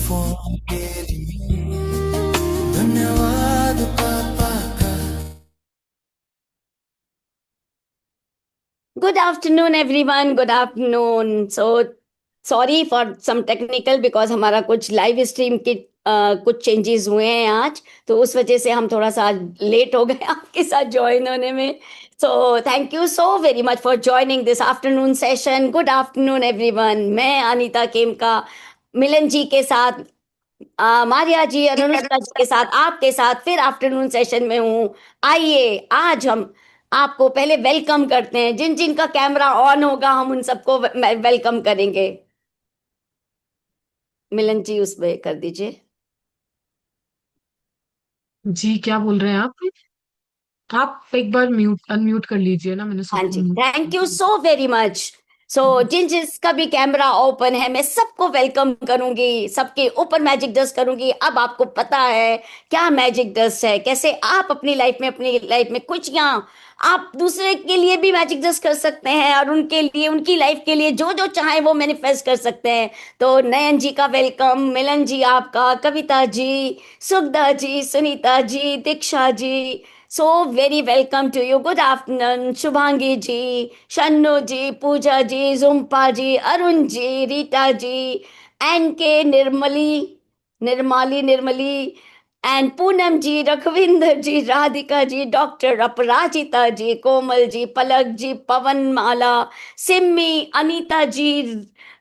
Phone के लिए धन्यवाद पापा का। Good afternoon, everyone. Good afternoon. So, sorry for some technical because हमारा कुछ लाइव स्ट्रीम के कुछ चेंजेस हुए हैं आज, तो उस वजह से हम थोड़ा सा लेट हो गए आपके साथ ज्वाइन होने में. So thank you so very much for joining this afternoon session. Good afternoon everyone. मैं अनीता केमका मिलन जी के साथ, मारिया जी और अनुष्का जी के साथ, आपके साथ फिर आफ्टरनून सेशन में हूँ. आइए आज हम आपको पहले वेलकम करते हैं. जिन जिनका कैमरा ऑन होगा हम उन सबको वेलकम करेंगे. मिलन जी उस पे कर दीजिए. जी, क्या बोल रहे हैं आप एक बार म्यूट अनम्यूट कर लीजिए ना, मैंने हाँ सबको जी, म्यूट थैंक यू किया। सो वेरी मच. सो जिन जिसका भी कैमरा ओपन है मैं सबको वेलकम करूंगी, सबके ऊपर मैजिक डस्ट करूंगी. अब आपको पता है क्या मैजिक डस्ट है, कैसे आप अपनी लाइफ में कुछ यहाँ आप दूसरे के लिए भी मैजिक डस्ट कर सकते हैं और उनके लिए, उनकी लाइफ के लिए जो जो चाहे वो मैनिफेस्ट कर सकते हैं. तो नयन जी का वेलकम, मिलन जी आपका, Kavita ji, Sugandha ji, Sunita ji, Diksha ji, so very welcome to you. Good afternoon Shubhangi ji, Shannu ji, Pooja ji, Jhumpa ji, Arun ji, Rita ji, N K Nirmali, Nirmali and Poonam ji, Raghvinder ji, Radhika ji, doctor Aparajita ji, Komal ji, Palak ji, Pawan Mala, Simmi, Anita ji,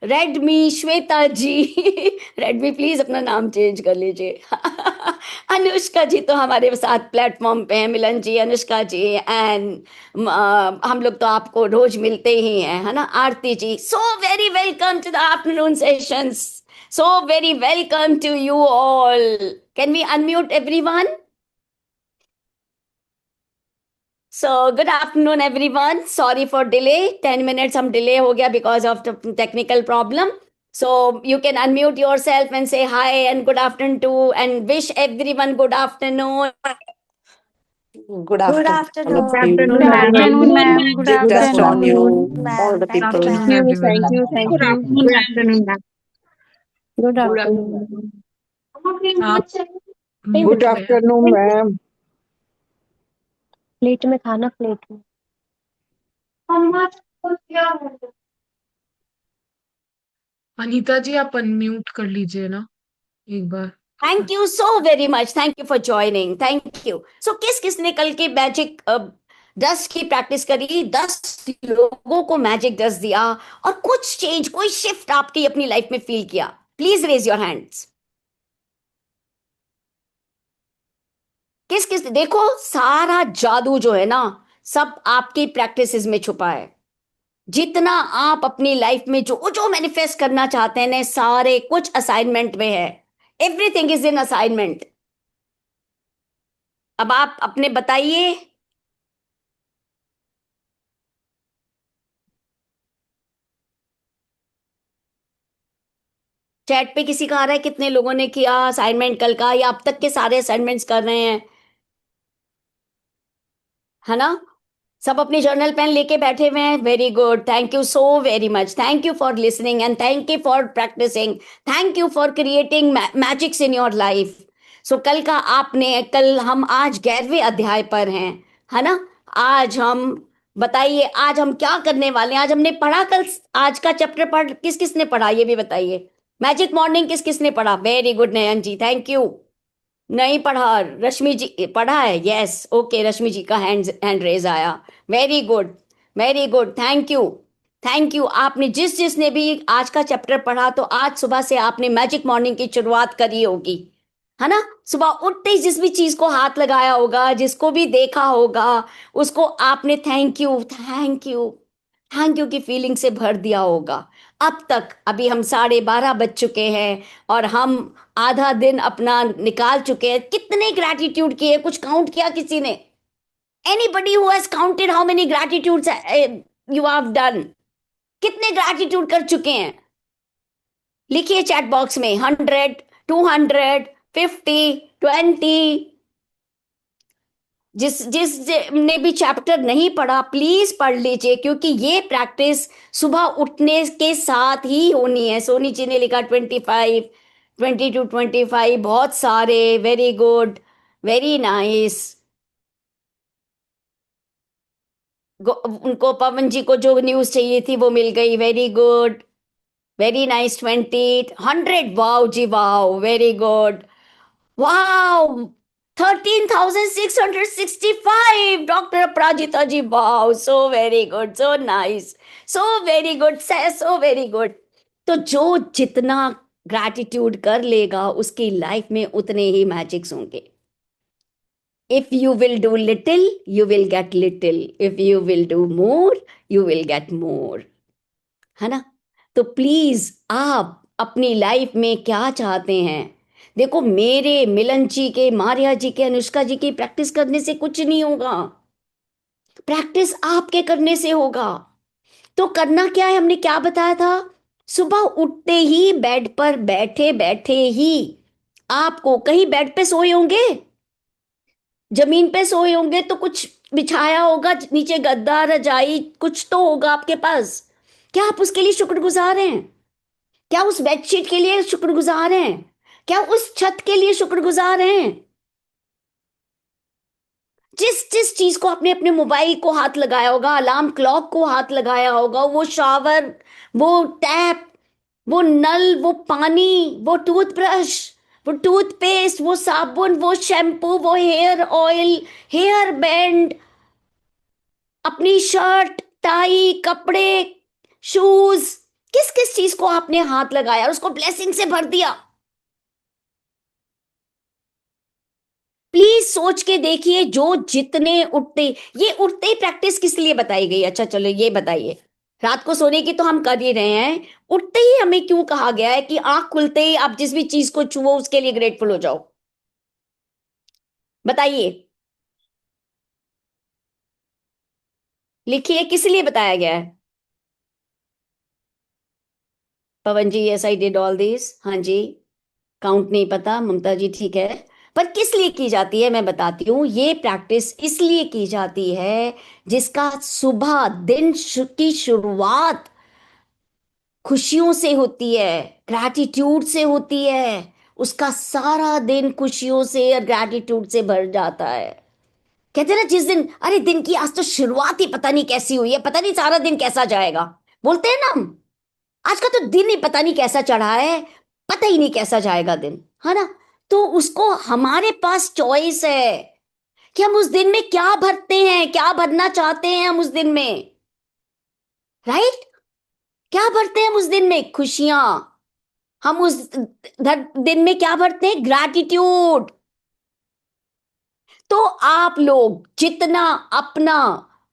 Redmi, Shweta ji Redmi please अपना नाम चेंज कर लीजिए अनुष्का जी तो हमारे साथ प्लेटफॉर्म पे हैं. मिलन जी, अनुष्का जी एंड हम लोग तो आपको रोज मिलते ही हैं, है ना. Aarti ji, so very welcome to the afternoon sessions. So very welcome to you all. Can we unmute everyone? So good afternoon everyone. Sorry for delay. 10 minutes हम delay हो गया because of the technical problem. So you can unmute yourself and say hi and good afternoon to and wish everyone good afternoon. Good Good afternoon, all of Good afternoon. you. Good afternoon, Good ma'am. Afternoon afternoon, afternoon. ma'am. Good Magic Good dust on afternoon. afternoon, you, all ma'am. the good Thank you, people. Afternoon ma'am. Everyone. Good afternoon, Good ma'am. afternoon, ma'am. Good Good afternoon. afternoon. आप Good mute पे हैं. afternoon, ma'am. Plate में खाना, plate में. अनीता जी, आप unmute कर लीजिए ना एक बार. Thank you so very much. Thank you for joining. Thank you. So किस किसने कल के मैजिक डस्ट की प्रैक्टिस करी, 10 लोगों को मैजिक डस्ट दिया और कुछ चेंज, कोई शिफ्ट आपकी अपनी लाइफ में फील किया? Please raise your hands. किस किस, देखो सारा जादू जो है ना, सब आपकी प्रैक्टिसेस में छुपा है. जितना आप अपनी लाइफ में जो जो मैनिफेस्ट करना चाहते हैं ना, सारे कुछ असाइनमेंट में है. Everything is in assignment. अब आप अपने बताइए. चैट पे किसी का आ रहा है कितने लोगों ने किया असाइनमेंट कल का, या अब तक के सारे असाइनमेंट्स कर रहे हैं, है ना. सब अपनी जर्नल पेन लेके बैठे हुए हैं. Very good. Thank you so very much. Thank you for listening and thank you for practising. Thank you for creating magics in your life. So कल का आपने, कल हम आज 11वें अध्याय पर हैं, है ना. आज हम, बताइए आज हम क्या करने वाले हैं. आज हमने पढ़ा कल, आज का चैप्टर पढ़ किस किस ने पढ़ा ये भी बताइए. मैजिक मॉर्निंग किस किस ने पढ़ा? Very good Nayan ji, thank you. नहीं पढ़ा, रश्मि जी पढ़ा है. यस, ओके, रश्मि जी का हैंड रेज आया. Very good, very good, thank you. Thank you. आपने जिसने भी आज का चैप्टर पढ़ा, तो आज सुबह से आपने मैजिक मॉर्निंग की शुरुआत करी होगी, है ना. सुबह उठते ही जिस भी चीज को हाथ लगाया होगा, जिसको भी देखा होगा, उसको आपने thank you, thank you, thank you की फीलिंग से भर दिया होगा. अब तक अभी हम 12:30 बज चुके हैं और हम आधा दिन अपना निकाल चुके हैं. कितने ग्रैटिट्यूड किए, कुछ काउंट किया किसी ने? Anybody who has counted how many gratitudes you have done? कितने ग्रैटिट्यूड कर चुके हैं? लिखिए चैट बॉक्स में. 100, 200, 50, 20. जिस जिस ने भी चैप्टर नहीं पढ़ा प्लीज पढ़ लीजिए, क्योंकि ये प्रैक्टिस सुबह उठने के साथ ही होनी है. सोनी जी ने लिखा 25, 20 to 25, बहुत सारे, वेरी गुड, वेरी नाइस। उनको, पवन जी को जो न्यूज चाहिए थी वो मिल गई, very good, very nice. 20, 100, wow जी wow, very good, wow. 13,665, doctor Aparajita ji, wow, so very good, so nice, so very good, so very good. तो जो जितना ग्रैटिट्यूड कर लेगा उसकी लाइफ में उतने ही मैजिक्स होंगे। If you will do little, you will get little. If you will do more, you will get more. है ना? तो प्लीज आप अपनी लाइफ में क्या चाहते हैं? देखो, मेरे, मिलन जी के, मारिया जी के, अनुष्का जी की प्रैक्टिस करने से कुछ नहीं होगा। प्रैक्टिस आपके करने से होगा। तो करना क्या है, हमने क्या बताया था? सुबह उठते ही बेड पर बैठे बैठे ही आपको, कहीं बेड पे सोए होंगे, जमीन पे सोए होंगे तो कुछ बिछाया होगा नीचे, गद्दा, रजाई, कुछ तो होगा आपके पास। क्या आप उसके लिए शुक्रगुजार हैं? क्या उस बेडशीट के लिए शुक्रगुजार हैं? क्या उस छत के लिए शुक्रगुजार हैं? जिस जिस चीज को आपने, अपने मोबाइल को हाथ लगाया होगा, अलार्म क्लॉक को हाथ लगाया होगा, वो शावर, वो टैप, वो नल, वो पानी, वो टूथब्रश, वो टूथपेस्ट, वो साबुन, वो शैम्पू, वो हेयर ऑयल, हेयर बैंड, अपनी शर्ट, टाई, कपड़े, शूज, किस किस चीज को आपने हाथ लगाया और उसको ब्लेसिंग से भर दिया? प्लीज सोच के देखिए। जो जितने उठते, ये उठते ही प्रैक्टिस किस लिए बताई गई? अच्छा चलो ये बताइए। रात को सोने की तो हम कर ही रहे हैं, उठते ही हमें क्यों कहा गया है कि आंख खुलते ही आप जिस भी चीज को छुओ उसके लिए ग्रेटफुल हो जाओ? बताइए, लिखिए, किस लिए बताया गया है? Pawan ji, yes I did all this. हाँ जी, काउंट नहीं पता, ममता जी ठीक है। पर किस लिए की जाती है मैं बताती हूँ। ये प्रैक्टिस इसलिए की जाती है जिसका सुबह दिन की शुरुआत खुशियों से होती है, ग्रैटिट्यूड से होती है, उसका सारा दिन खुशियों से और ग्रैटिट्यूड से भर जाता है। कहते हैं ना, जिस दिन, अरे दिन की आज तो शुरुआत ही पता नहीं कैसी हुई है, पता नहीं सारा दिन कैसा जाएगा, बोलते हैं ना हम, आज का तो दिन ही पता नहीं कैसा चढ़ा है, पता ही नहीं कैसा जाएगा दिन, है ना? तो उसको, हमारे पास चॉइस है कि हम उस दिन में क्या भरते हैं, क्या भरना चाहते हैं हम उस दिन में, राइट? क्या भरते हैं हम उस दिन में? खुशियां। हम उस दिन में क्या भरते हैं? ग्रैटिट्यूड। तो आप लोग जितना अपना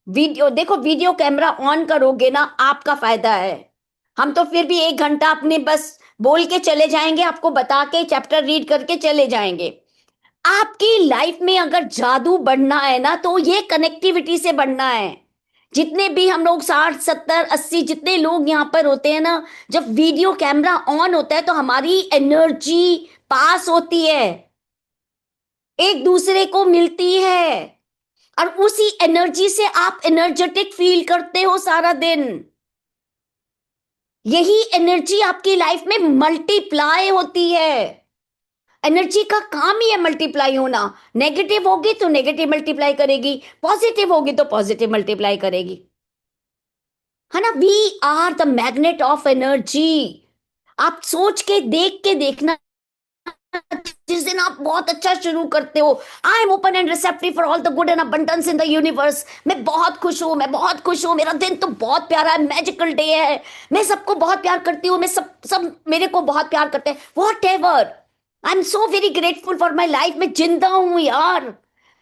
वीडियो, देखो वीडियो कैमरा ऑन करोगे ना, आपका फायदा है। हम तो फिर भी 1 घंटा अपने बस बोल के चले जाएंगे, आपको बता के चैप्टर रीड करके चले जाएंगे। आपकी लाइफ में अगर जादू बढ़ना है ना, तो ये कनेक्टिविटी से बढ़ना है। जितने भी हम लोग 60, 70, 80 जितने लोग यहाँ पर होते हैं ना, जब वीडियो कैमरा ऑन होता है तो हमारी एनर्जी पास होती है, एक दूसरे को मिलती है, और उसी एनर्जी से आप एनर्जेटिक फील करते हो सारा दिन। यही एनर्जी आपकी लाइफ में मल्टीप्लाई होती है। एनर्जी का काम ही है मल्टीप्लाई होना। नेगेटिव होगी तो नेगेटिव मल्टीप्लाई करेगी, पॉजिटिव होगी तो पॉजिटिव मल्टीप्लाई करेगी, है ना? We are the magnet of energy. आप सोच के, देख के देखना, जिस दिन आप बहुत अच्छा शुरू करते हो, I am open and receptive for all the good and abundance in the universe, मैं बहुत खुश हूं, मैं बहुत खुश हूं, मेरा दिन तो बहुत प्यारा है, मैजिकल डे है, मैं सबको बहुत प्यार करती हूँ, मैं सब मेरे को बहुत प्यार करते हैं, what ever, I am so very grateful for my life, मैं जिंदा हूं यार,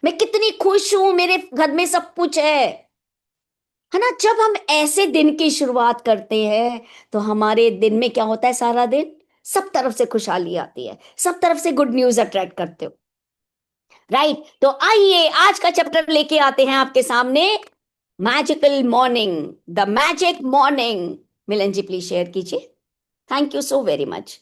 मैं कितनी खुश हूं, मेरे घर में सब कुछ है ना? जब हम ऐसे दिन की शुरुआत करते हैं तो हमारे दिन में क्या होता है? सारा दिन सब तरफ से खुशहाली आती है, सब तरफ से गुड न्यूज अट्रैक्ट करते हो, राइट? तो आइए आज का चैप्टर लेके आते हैं आपके सामने, magical morning, the magic morning. Milan ji please share कीजिए। Thank you so very much.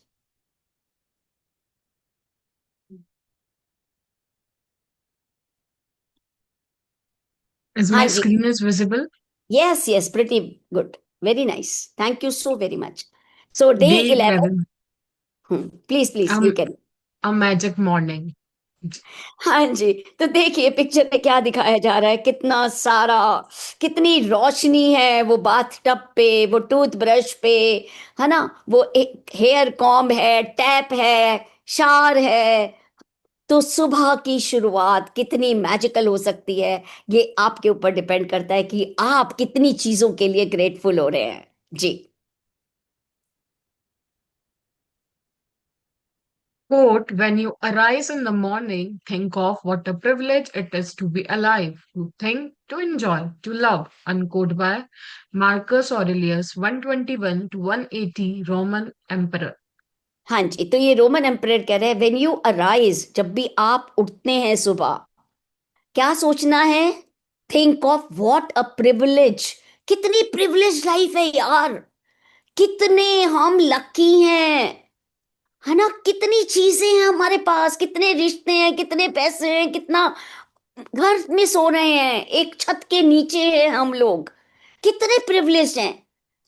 Is हाँ my जी, screen is visible? Yes yes, pretty good, very nice, thank you so very much. So day Day 11, 11. Please please you can. A magic morning. हाँ जी, तो देखिए picture में क्या दिखाया जा रहा है, कितना सारा, कितनी रोशनी है वो बाथटब पे, वो टूथब्रश पे, है ना, वो एक हेयर कॉम्ब है, टैप है, शावर है। तो सुबह की शुरुआत कितनी मैजिकल हो सकती है, ये आपके ऊपर डिपेंड करता है कि आप कितनी चीजों के लिए ग्रेटफुल हो रहे हैं। जी। Quote, when you arise in the morning, think of what a privilege it is to be alive, to think, to enjoy, to love. Unquote by Marcus Aurelius, 121 to 180, Roman Emperor. हाँ जी, तो ये Roman emperor कह रहे हैं, when you arise, जब भी आप उठते हैं सुबह, क्या सोचना है? Think of what a privilege. कितनी प्रिविलेज लाइफ है यार, कितने हम लकी हैं, है ना, कितनी चीजें हैं हमारे पास, कितने रिश्ते हैं, कितने पैसे हैं, कितना घर में सो रहे हैं, एक छत के नीचे हैं हम लोग, कितने प्रिविलेज हैं।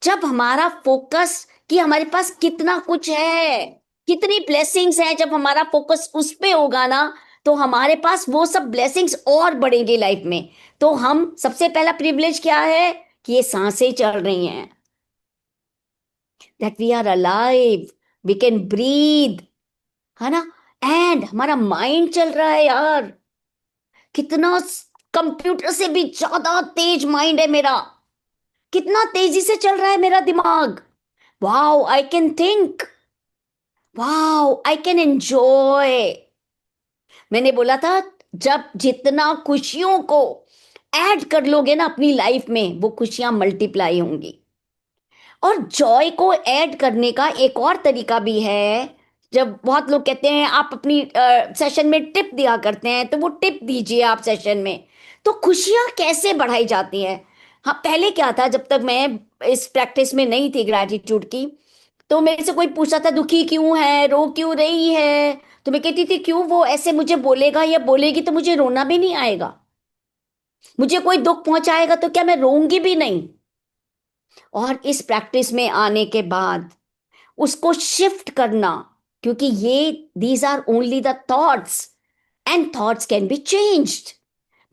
जब हमारा फोकस कि हमारे पास कितना कुछ है, कितनी ब्लेसिंग्स हैं, जब हमारा फोकस उस पे होगा ना, तो हमारे पास वो सब ब्लेसिंग्स और बढ़ेंगे लाइफ में। तो हम सबसे पहला प्रिविलेज क्या है कि ये सांसें चल रही हैं, that we are alive, we can breathe, है ना। एंड हमारा माइंड चल रहा है यार, कितना कंप्यूटर से भी ज्यादा तेज माइंड है मेरा, कितना तेजी से चल रहा है मेरा दिमाग। Wow I can think, wow I can enjoy. मैंने बोला था, जब जितना खुशियों को ऐड कर लोगे ना अपनी लाइफ में, वो खुशियां मल्टीप्लाई होंगी। और जॉय को ऐड करने का एक और तरीका भी है। जब बहुत लोग कहते हैं आप अपनी सेशन में टिप दिया करते हैं, तो वो टिप दीजिए आप सेशन में, तो खुशियां कैसे बढ़ाई जाती हैं। हाँ, पहले क्या था, जब तक मैं इस प्रैक्टिस में नहीं थी ग्रैटिट्यूड की, तो मेरे से कोई पूछता था दुखी क्यों है, रो क्यों रही है, तो मैं कहती थी क्यों वो ऐसे मुझे बोलेगा या बोलेगी तो मुझे रोना भी नहीं आएगा, मुझे कोई दुख पहुंचाएगा तो क्या मैं रोऊंगी भी नहीं। और इस प्रैक्टिस में आने के बाद उसको शिफ्ट करना, क्योंकि ये these are only the thoughts and thoughts can be changed.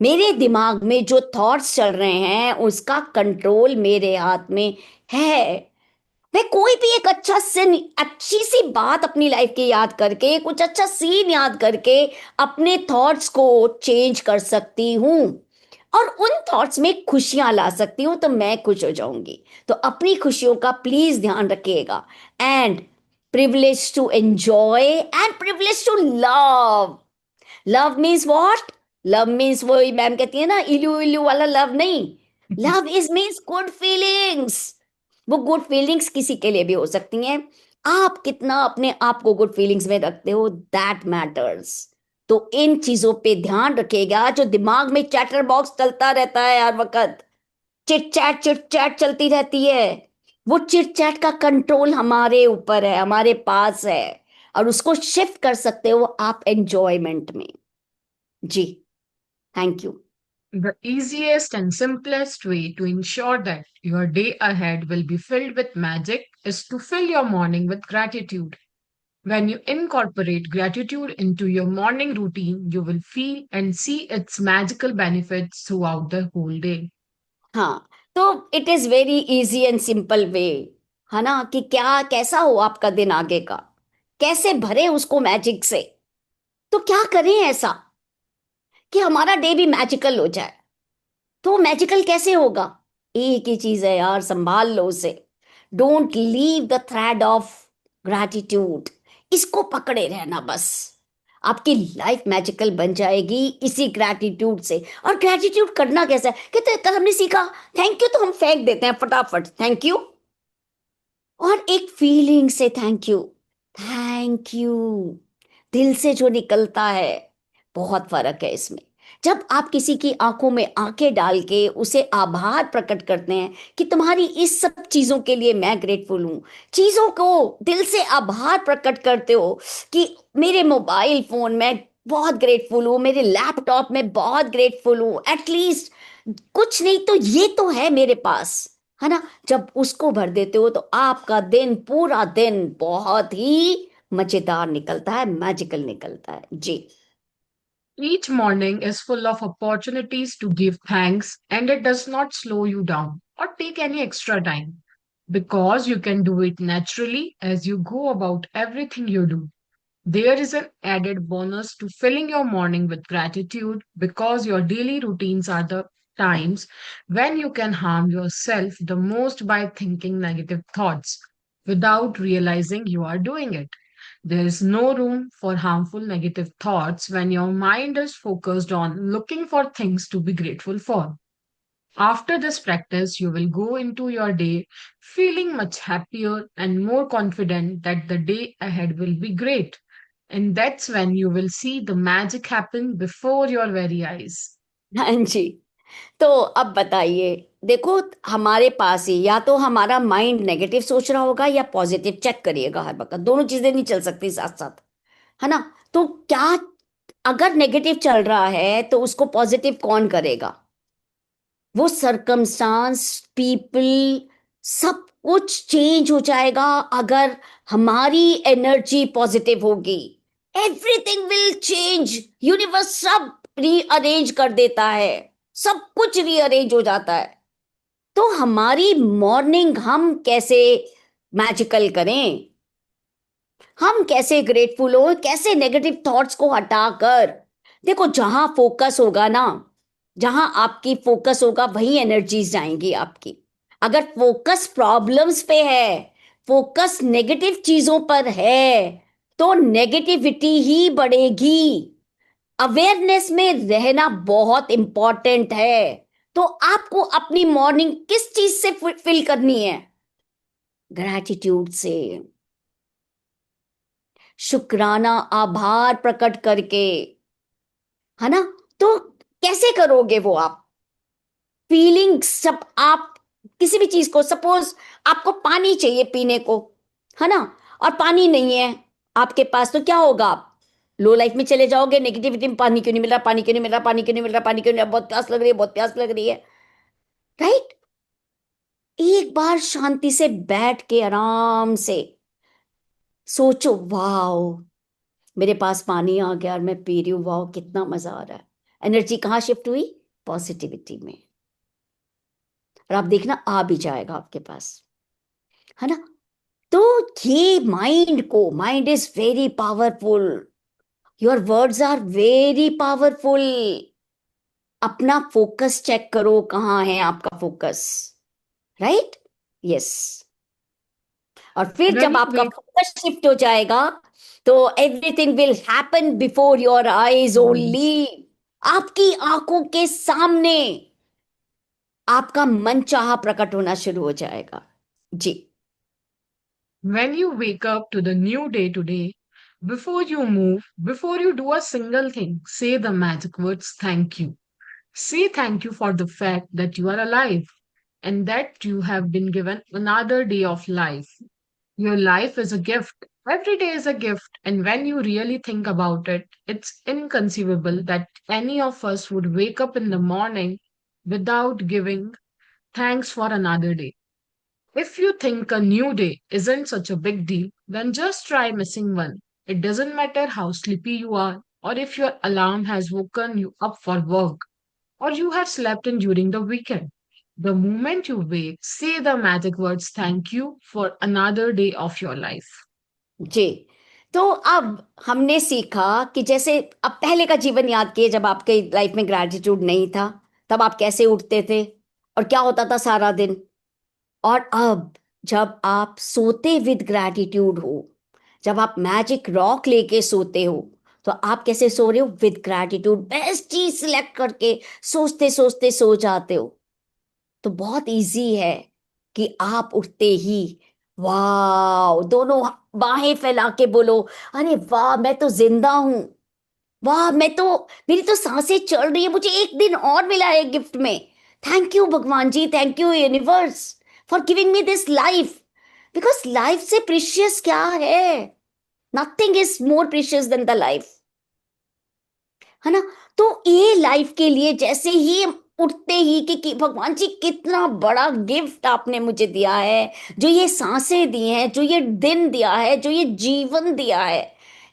मेरे दिमाग में जो थॉट्स चल रहे हैं उसका कंट्रोल मेरे हाथ में है। मैं कोई भी एक अच्छा सीन, अच्छी सी बात अपनी लाइफ की याद करके, कुछ अच्छा सीन याद करके अपने थॉट्स को चेंज कर सकती हूँ और उन थॉट्स में खुशियां ला सकती हूँ, तो मैं खुश हो जाऊंगी। तो अपनी खुशियों का प्लीज ध्यान रखिएगा। And privilege to enjoy and privilege to love. Love means what? Love means वही मैम कहती है ना, इलू इलू वाला लव नहीं। Love is means good feelings. वो गुड फीलिंग्स किसी के लिए भी हो सकती हैं। आप कितना अपने आप को गुड फीलिंग्स में रखते हो, दैट मैटर्स। तो इन चीजों पे ध्यान रखिएगा। जो दिमाग में चैटर बॉक्स चलता रहता है हर वक्त, चिट चैट चलती रहती है, वो चिट चैट का कंट्रोल हमारे ऊपर है, हमारे पास है, और उसको शिफ्ट कर सकते हो आप एंजॉयमेंट में। जी, thank you. The easiest and simplest way to ensure that your day ahead will be filled with magic is to fill your morning with gratitude. When you incorporate gratitude into your morning routine, you will feel and see its magical benefits throughout the whole day. हाँ, तो it is very easy and simple way, है ना, कि क्या कैसा हो आपका दिन आगे का, कैसे भरे उसको मैजिक से। तो क्या करें ऐसा कि हमारा डे भी मैजिकल हो जाए। तो वो मैजिकल कैसे होगा? एक ही चीज है यार, संभाल लो उसे। Don't leave the thread of gratitude, इसको पकड़े रहना बस। आपकी लाइफ मैजिकल बन जाएगी इसी ग्रैटिट्यूड से। और ग्रैटिट्यूड करना कैसा है, कहते कल हमने सीखा थैंक यू, तो हम फेंक देते हैं फटाफट थैंक यू, और एक फीलिंग से थैंक यू, थैंक यू दिल से जो निकलता है, बहुत फर्क है इसमें। जब आप किसी की आंखों में आंखें डाल के उसे आभार प्रकट करते हैं कि तुम्हारी इस सब चीजों के लिए मैं ग्रेटफुल हूं, चीजों को दिल से आभार प्रकट करते हो कि मेरे मोबाइल फोन में बहुत ग्रेटफुल हूं, मेरे लैपटॉप में बहुत ग्रेटफुल हूं, एटलीस्ट कुछ नहीं तो ये तो है मेरे पास, है ना। जब उसको भर देते हो तो आपका दिन, पूरा दिन बहुत ही मजेदार निकलता है, मैजिकल निकलता है। जी। Each morning is full of opportunities to give thanks, and it does not slow you down or take any extra time because you can do it naturally as you go about everything you do. There is an added bonus to filling your morning with gratitude because your daily routines are the times when you can harm yourself the most by thinking negative thoughts without realizing you are doing it. There is no room for harmful negative thoughts when your mind is focused on looking for things to be grateful for. After this practice, you will go into your day feeling much happier and more confident that the day ahead will be great. And that's when you will see the magic happen before your very eyes. हाँ जी। तो अब बताइए, देखो, हमारे पास ही या तो हमारा mind negative सोच रहा होगा या पॉजिटिव। चेक करिएगा हर वक्त, दोनों चीजें नहीं चल सकती साथ साथ, है ना? तो क्या, अगर नेगेटिव चल रहा है तो उसको पॉजिटिव कौन करेगा? वो सरकमस्टांस, पीपल, सब कुछ चेंज हो जाएगा अगर हमारी एनर्जी पॉजिटिव होगी। Everything will change. यूनिवर्स सब रीअरेंज कर देता है, सब कुछ रीअरेंज हो जाता है। तो हमारी मॉर्निंग हम कैसे मैजिकल करें, हम कैसे ग्रेटफुल हो, कैसे नेगेटिव थॉट्स को हटाकर, देखो जहां फोकस होगा ना, जहां आपकी फोकस होगा वही एनर्जीज जाएंगी आपकी। अगर फोकस प्रॉब्लम्स पे है, फोकस नेगेटिव चीजों पर है, तो नेगेटिविटी ही बढ़ेगी। अवेयरनेस में रहना बहुत इंपॉर्टेंट है। तो आपको अपनी मॉर्निंग किस चीज से फिल करनी है? ग्रैटिट्यूड से, शुक्राना, आभार प्रकट करके, है ना? तो कैसे करोगे वो आप? फीलिंग्स सब, आप किसी भी चीज को, सपोज आपको पानी चाहिए पीने को, है ना, और पानी नहीं है आपके पास, तो क्या होगा? आप लो लाइफ में चले जाओगे, नेगेटिविटी में, पानी क्यों नहीं मिल रहा, पानी क्यों नहीं मिल रहा, पानी क्यों नहीं मिल रहा, पानी क्यों नहीं मिल रहा, बहुत प्यास लग रही है, बहुत प्यास लग रही है, राइट? एक बार शांति से बैठ के आराम से सोचो, वाओ मेरे पास पानी आ गया और मैं पी रही हूँ, वाओ कितना मजा आ रहा है। एनर्जी कहाँ शिफ्ट हुई? पॉजिटिविटी में। और आप देखना आ भी जाएगा आपके पास, है ना? तो ये mind is very powerful. Your words are very powerful. अपना फोकस चेक करो, कहाँ है आपका फोकस, राइट? यस। और फिर When जब you आपका wake, फोकस शिफ्ट हो जाएगा तो everything will happen before your eyes only. आपकी आंखों के सामने आपका मनचाहा प्रकट होना शुरू हो जाएगा। जी। when you wake up to the new day today, before you move, before you do a single thing, say the magic words thank you. Say thank you for the fact that you are alive and that you have been given another day of life. Your life is a gift. Every day is a gift. And when you really think about it, it's inconceivable that any of us would wake up in the morning without giving thanks for another day. If you think a new day isn't such a big deal, then just try missing one. It doesn't matter how sleepy you are, or if your alarm has woken you up for work, or you have slept in during the weekend. The moment you wake, say the magic words thank you for another day of your life. जी। तो अब हमने सीखा कि जैसे, अब पहले का जीवन याद किए जब आपके लाइफ में ग्रैटिट्यूड नहीं था, तब आप कैसे उठते थे और क्या होता था सारा दिन। और अब जब आप सोते विद ग्रैटिट्यूड हो, जब आप मैजिक रॉक लेके सोते हो, तो आप कैसे सो रहे हो? विद ग्रैटिट्यूड, बेस्ट चीज सिलेक्ट करके सोचते सोचते सो जाते हो। तो बहुत इजी है कि आप उठते ही वाह, दोनों बाहें फैला के बोलो, अरे वाह मैं तो जिंदा हूं, वाह मैं तो, मेरी तो सांसें चल रही है, मुझे एक दिन और मिला है गिफ्ट में। थैंक यू भगवान जी, thank you universe for giving me this life. Because life से प्रीशियस क्या है? Nothing is more precious than the life, है ना? तो ये लाइफ के लिए जैसे ही उठते ही कि भगवान जी कितना बड़ा गिफ्ट आपने मुझे दिया है, जो ये सांसें दी हैं, जो ये दिन दिया है, जो ये जीवन दिया है,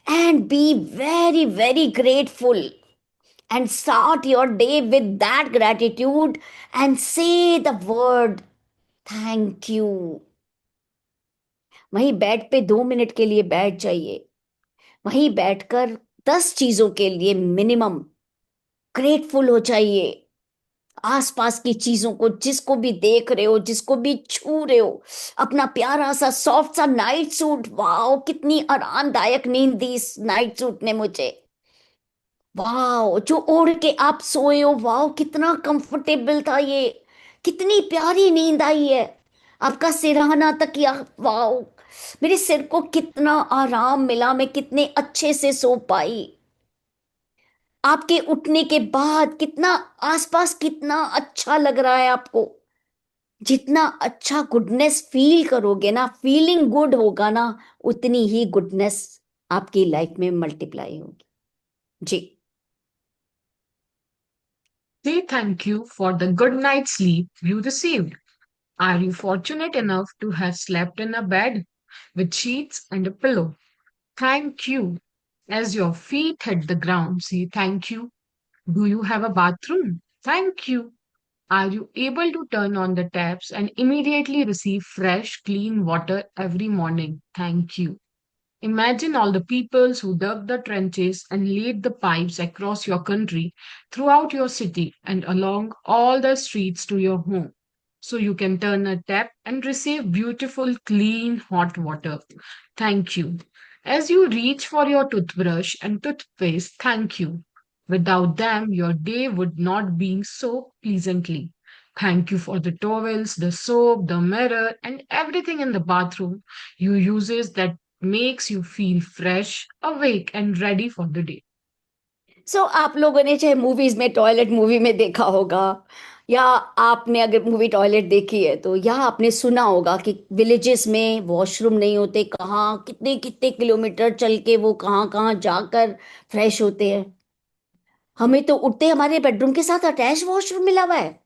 and be very very grateful and start your day with that gratitude and say the word thank you. वहीं बेड पे 2 मिनट के लिए बैठ जाइए, वहीं बैठकर 10 चीजों के लिए मिनिमम ग्रेटफुल हो जाइए। आसपास की चीजों को, जिसको भी देख रहे हो, जिसको भी छू रहे हो, अपना प्यारा सा सॉफ्ट सा नाइट सूट, वाओ कितनी आरामदायक नींद दी इस नाइट सूट ने मुझे, वाओ जो ओढ़ के आप सोए हो, वाओ कितना कंफर्टेबल था ये, कितनी प्यारी नींद आई है, आपका सिरहाना तकिया, वाओ मेरे सिर को कितना आराम मिला, मैं कितने अच्छे से सो पाई। आपके उठने के बाद कितना आसपास कितना अच्छा लग रहा है आपको, जितना अच्छा गुडनेस फील करोगे ना, फीलिंग गुड होगा ना, उतनी ही गुडनेस आपकी लाइफ में मल्टीप्लाई होगी। जी। Say thank you for the good night's sleep you received. Are you fortunate enough to have slept in a bed with sheets and a pillow? Thank you. As your feet hit the ground, say thank you. Do you have a bathroom? Thank you. Are you able to turn on the taps and immediately receive fresh, clean water every morning? Thank you. Imagine all the peoples who dug the trenches and laid the pipes across your country, throughout your city, and along all the streets to your home. So you can turn a tap and receive beautiful, clean, hot water. Thank you. As you reach for your toothbrush and toothpaste, thank you. Without them, your day would not be so pleasantly. Thank you for the towels, the soap, the mirror, and everything in the bathroom you uses that makes you feel fresh, awake, and ready for the day. सो आप लोगों ने चाहे movies में, toilet movie में देखा होगा, या आपने अगर मूवी टॉयलेट देखी है तो, या आपने सुना होगा कि विलेजेस में वॉशरूम नहीं होते, कहाँ कितने कितने किलोमीटर चल के वो कहाँ कहाँ जाकर फ्रेश होते हैं। हमें तो उठते हमारे बेडरूम के साथ अटैच वॉशरूम मिला हुआ है,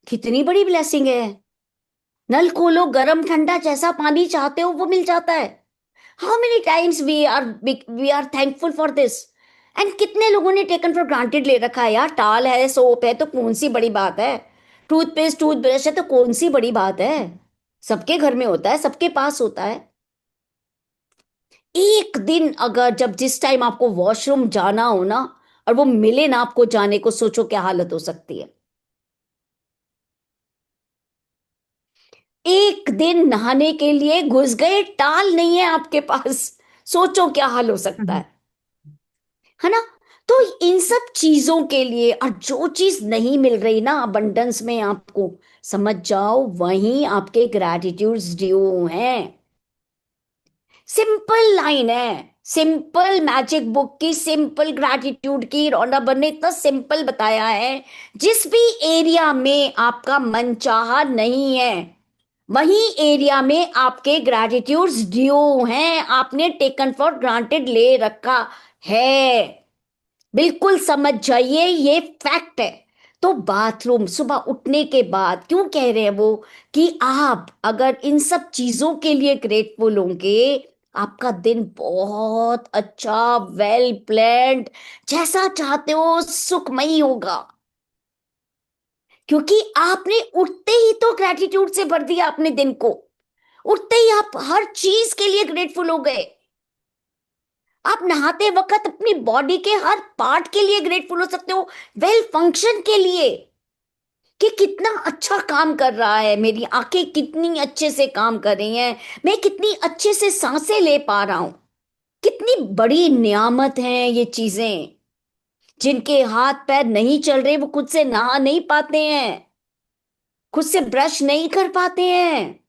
कितनी बड़ी ब्लेसिंग है। नल खोलो, गरम ठंडा जैसा पानी चाहते हो वो मिल जाता है। How many times we are thankful for this, and कितने लोगों ने टेकन फॉर ग्रांटेड ले रखा है यार, टाल है, सोप है तो कौन सी बड़ी बात है, टूथपेस्ट टूथब्रश है तो कौन सी बड़ी बात है, सबके घर में होता है, सबके पास होता है। एक दिन अगर जब जिस टाइम आपको वॉशरूम जाना हो ना, और वो मिले ना आपको जाने को, सोचो क्या हालत हो सकती है। एक दिन नहाने के लिए घुस गए, टाल नहीं है आपके पास, सोचो क्या हाल हो सकता है ना। तो इन सब चीजों के लिए, और जो चीज नहीं मिल रही ना अबंडेंस में आपको, समझ जाओ वहीं आपके ग्रैटिट्यूड्स ड्यू हैं। सिंपल लाइन है, सिंपल मैजिक बुक की, सिंपल ग्रैटिट्यूड की, रौनक ने इतना सिंपल बताया है। जिस भी एरिया में आपका मनचाहा नहीं है, वही एरिया में आपके ग्रैटिट्यूड्स ड्यू हैं, आपने टेकन फॉर ग्रांटेड ले रखा है। बिल्कुल समझ जाइए, ये फैक्ट है। तो बाथरूम सुबह उठने के बाद क्यों कह रहे हैं वो, कि आप अगर इन सब चीजों के लिए ग्रेटफुल होंगे, आपका दिन बहुत अच्छा, वेल प्लान्ड, जैसा चाहते हो सुखमयी होगा, क्योंकि आपने उठते ही तो ग्रेटिट्यूड से भर दिया अपने दिन को। उठते ही आप हर चीज के लिए ग्रेटफुल हो गए। आप नहाते वक्त अपनी बॉडी के हर पार्ट के लिए ग्रेटफुल हो सकते हो, वेल फंक्शन के लिए, कि कितना अच्छा काम कर रहा है, मेरी आंखें कितनी अच्छे से काम कर रही हैं, मैं कितनी अच्छे से सांसें ले पा रहा हूं। कितनी बड़ी नियामत हैं ये चीजें। जिनके हाथ पैर नहीं चल रहे वो खुद से नहा नहीं पाते हैं, खुद से ब्रश नहीं कर पाते हैं।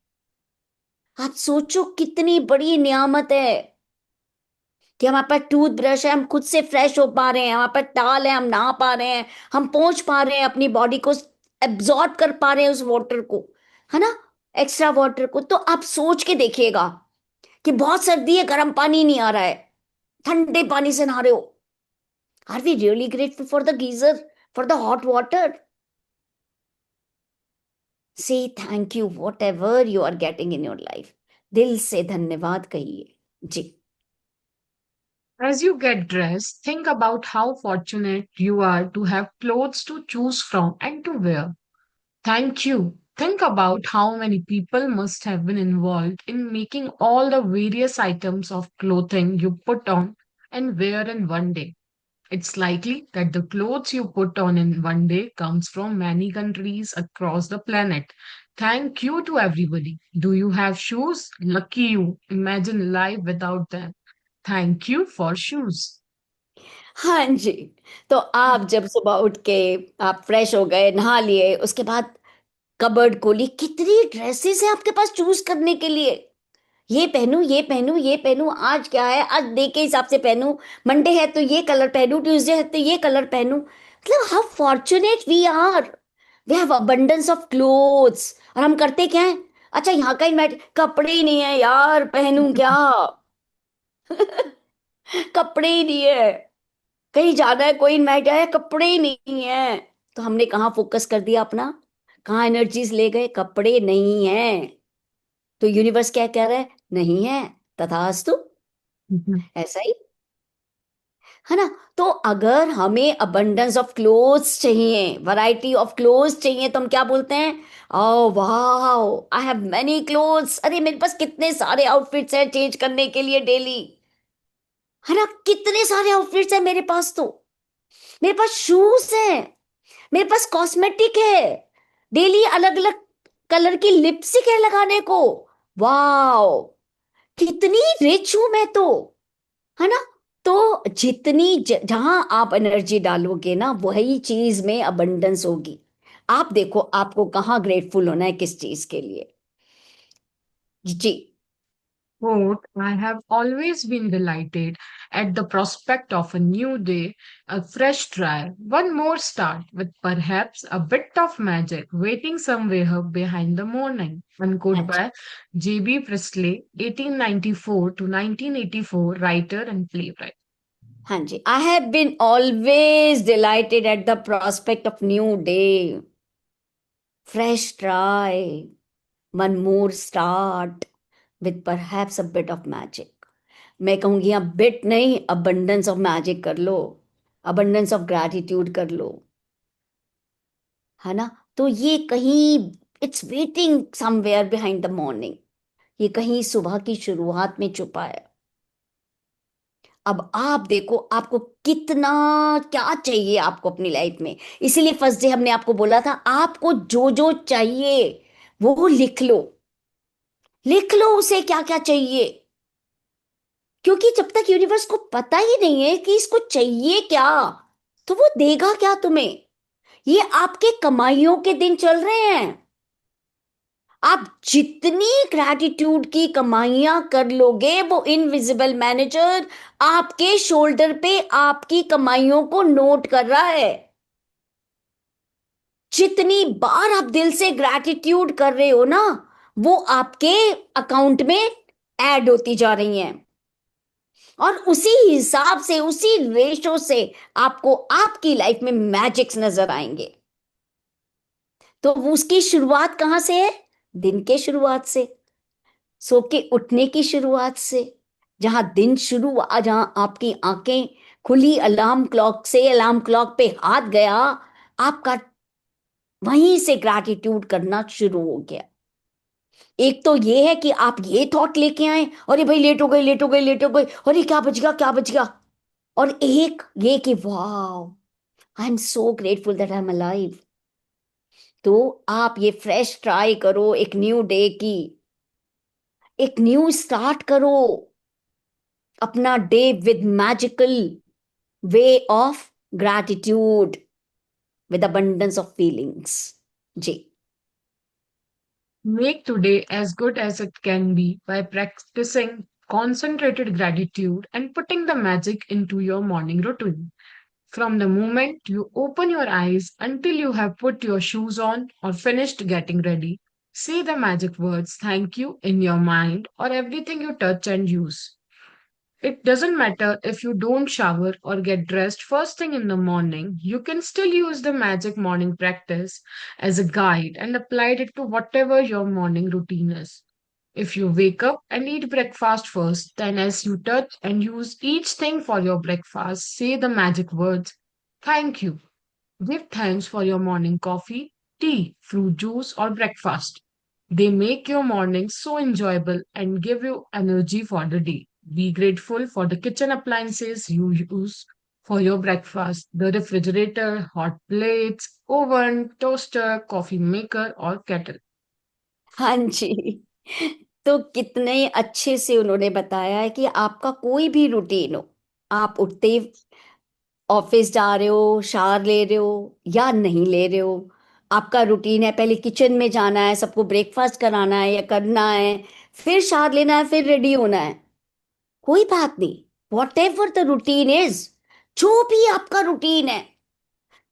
आप सोचो कितनी बड़ी नियामत है कि हमारे पास टूथ ब्रश है, हम खुद से फ्रेश हो पा रहे हैं, हमारे पास टाल है, हम नहा पा रहे हैं, हम पोंछ पा रहे हैं, अपनी बॉडी को एब्जॉर्ब कर पा रहे हैं उस वाटर को, है ना, एक्स्ट्रा वाटर को। तो आप सोच के देखिएगा कि बहुत सर्दी है, गर्म पानी नहीं आ रहा है, ठंडे पानी से नहा रहे हो। Are we really grateful for the geyser, for the hot water? So thank you whatever you are getting in your life, दिल से धन्यवाद कहिए जी। As you get dressed, think about how fortunate you are to have clothes to choose from and to wear. Thank you. Think about how many people must have been involved in making all the various items of clothing you put on and wear in one day. It's likely that the clothes you put on in one day comes from many countries across the planet. Thank you to everybody. Do you have shoes? Lucky you. Imagine life without them. Thank you for shoes. हाँ जी। तो आप जब सुबह उठ के आप fresh हो गए, नहा लिए, उसके बाद कबर्ड खोली, कितनी ड्रेसेस हैं आपके पास चूज करने के लिए। ये पहनूं, ये पहनूं, ये पहनूं, आज क्या है, आज डे के हिसाब से पहनूं, मंडे है तो ये कलर पहनूं, ट्यूसडे है तो ये कलर पहनूं। मतलब how fortunate we are, we have abundance of clothes. और हम करते क्या है, अच्छा यहाँ का ही मैट, कपड़े ही नहीं है यार, पहनूं क्या। कपड़े ही नहीं है, कहीं जाना है, कोई इनवाइट आया, कपड़े ही नहीं है। तो हमने कहाँ फोकस कर दिया अपना, कहाँ एनर्जीज ले गए, कपड़े नहीं है। तो यूनिवर्स क्या कह रहा है, नहीं है, तथास्तु, ऐसा ही है ना। तो अगर हमें अबंडेंस ऑफ क्लोथ्स चाहिए, वैरायटी ऑफ क्लोथ्स चाहिए, तो हम क्या बोलते हैं, ओ वाह आई हैव मेनी क्लोथ्स, अरे मेरे पास कितने सारे आउटफिट्स हैं चेंज करने के लिए डेली, है ना, कितने सारे आउटफिट्स हैं मेरे पास। तो मेरे पास शूज हैं, मेरे पास कॉस्मेटिक है, डेली अलग अलग कलर की लिपस्टिक है लगाने को, वाओ कितनी रिच हूं मैं तो, है ना। तो जितनी जहां आप एनर्जी डालोगे ना, वही चीज में अबंडेंस होगी। आप देखो आपको कहाँ ग्रेटफुल होना है, किस चीज के लिए। जी। Quote, I have always been delighted at the prospect of a new day, a fresh try, one more start, with perhaps a bit of magic waiting somewhere behind the morning. हाँ Unquote ji, by J.B. Priestley, 1894 to 1984, writer and playwright. हाँ जी, I have been always delighted at the prospect of new day, fresh try, one more start, with perhaps a bit of magic. मैं कहूंगी यहाँ bit नहीं, abundance of magic कर लो, abundance of gratitude कर लो, है ना। तो ये कहीं, it's waiting somewhere behind the morning, ये कहीं सुबह की शुरुआत में छुपा है। अब आप देखो आपको कितना क्या चाहिए आपको अपनी लाइफ में। इसीलिए फर्स्ट डे हमने आपको बोला था, आपको जो जो चाहिए वो लिख लो, लिख लो उसे क्या क्या चाहिए। क्योंकि जब तक यूनिवर्स को पता ही नहीं है कि इसको चाहिए क्या, तो वो देगा क्या तुम्हें। ये आपके कमाइयों के दिन चल रहे हैं, आप जितनी ग्रैटिट्यूड की कमाइयां कर लोगे, वो इनविजिबल मैनेजर आपके शोल्डर पे आपकी कमाइयों को नोट कर रहा है। जितनी बार आप दिल से ग्रैटिट्यूड कर रहे हो ना, वो आपके अकाउंट में ऐड होती जा रही हैं, और उसी हिसाब से, उसी रेशो से आपको आपकी लाइफ में मैजिक्स नजर आएंगे। तो उसकी शुरुआत कहां से है, दिन के शुरुआत से, सो के उठने की शुरुआत से। जहां दिन शुरू हुआ, जहां आपकी आंखें खुली, अलार्म क्लॉक से, अलार्म क्लॉक पे हाथ गया, आपका वहीं से ग्रैटिट्यूड करना शुरू हो गया। एक तो ये है कि आप ये थॉट लेके आए, अरे भाई लेट हो गई, लेट हो गई, लेट हो गई, अरे क्या बच गया, क्या बच गया। और एक ये कि वाह I am so grateful that I am alive. तो आप ये फ्रेश ट्राई करो, एक न्यू डे की, एक न्यू स्टार्ट करो अपना day with magical way of gratitude, with abundance of feelings. जी। Make today as good as it can be by practicing concentrated gratitude and putting the magic into your morning routine. From the moment you open your eyes until you have put your shoes on or finished getting ready, say the magic words thank you in your mind or everything you touch and use. It doesn't matter if you don't shower or get dressed first thing in the morning, you can still use the magic morning practice as a guide and apply it to whatever your morning routine is. If you wake up and eat breakfast first, then as you touch and use each thing for your breakfast, say the magic words, thank you. Give thanks for your morning coffee, tea, fruit juice, or breakfast. They make your morning so enjoyable and give you energy for the day. Be grateful for the kitchen appliances you use for your breakfast, the refrigerator, hot plates, oven, toaster, coffee maker, or kettle. हाँ जी। तो कितने अच्छे से उन्होंने बताया है कि आपका कोई भी रूटीन हो, आप उठते ही ऑफिस जा रहे हो, शावर ले रहे हो या नहीं ले रहे हो, आपका रूटीन है पहले किचन में जाना है, सबको ब्रेकफास्ट कराना है या करना है, फिर शावर लेना है, फिर रेडी होना है, कोई बात नहीं। What ever the routine is, जो भी आपका रूटीन है,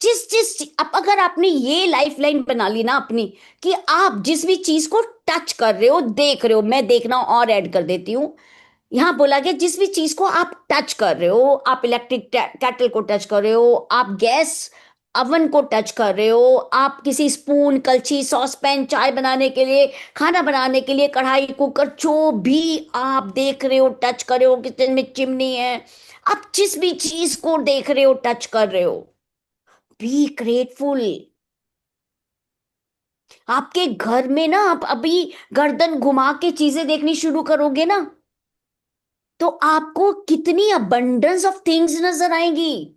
जिस जिस अब अगर आपने ये लाइफ लाइन बना ली ना अपनी, कि आप जिस भी चीज को टच कर रहे हो, देख रहे हो, मैं देखना और ऐड कर देती हूँ, यहाँ बोला गया जिस भी चीज को आप टच कर रहे हो, आप इलेक्ट्रिक केटल को टच कर रहे हो, आप गैस अवन को टच कर रहे हो, आप किसी स्पून, कलछी, सॉस पैन, चाय बनाने के लिए, खाना बनाने के लिए, कढ़ाई, कुकर, जो भी आप देख रहे हो, टच कर रहे हो, किचन में चिमनी है, आप जिस भी चीज को देख रहे हो, टच कर रहे हो, बी ग्रेटफुल। आपके घर में ना आप अभी गर्दन घुमा के चीजें देखनी शुरू करोगे ना, तो आपको कितनी अबंडेंस ऑफ थिंग्स नजर आएंगी,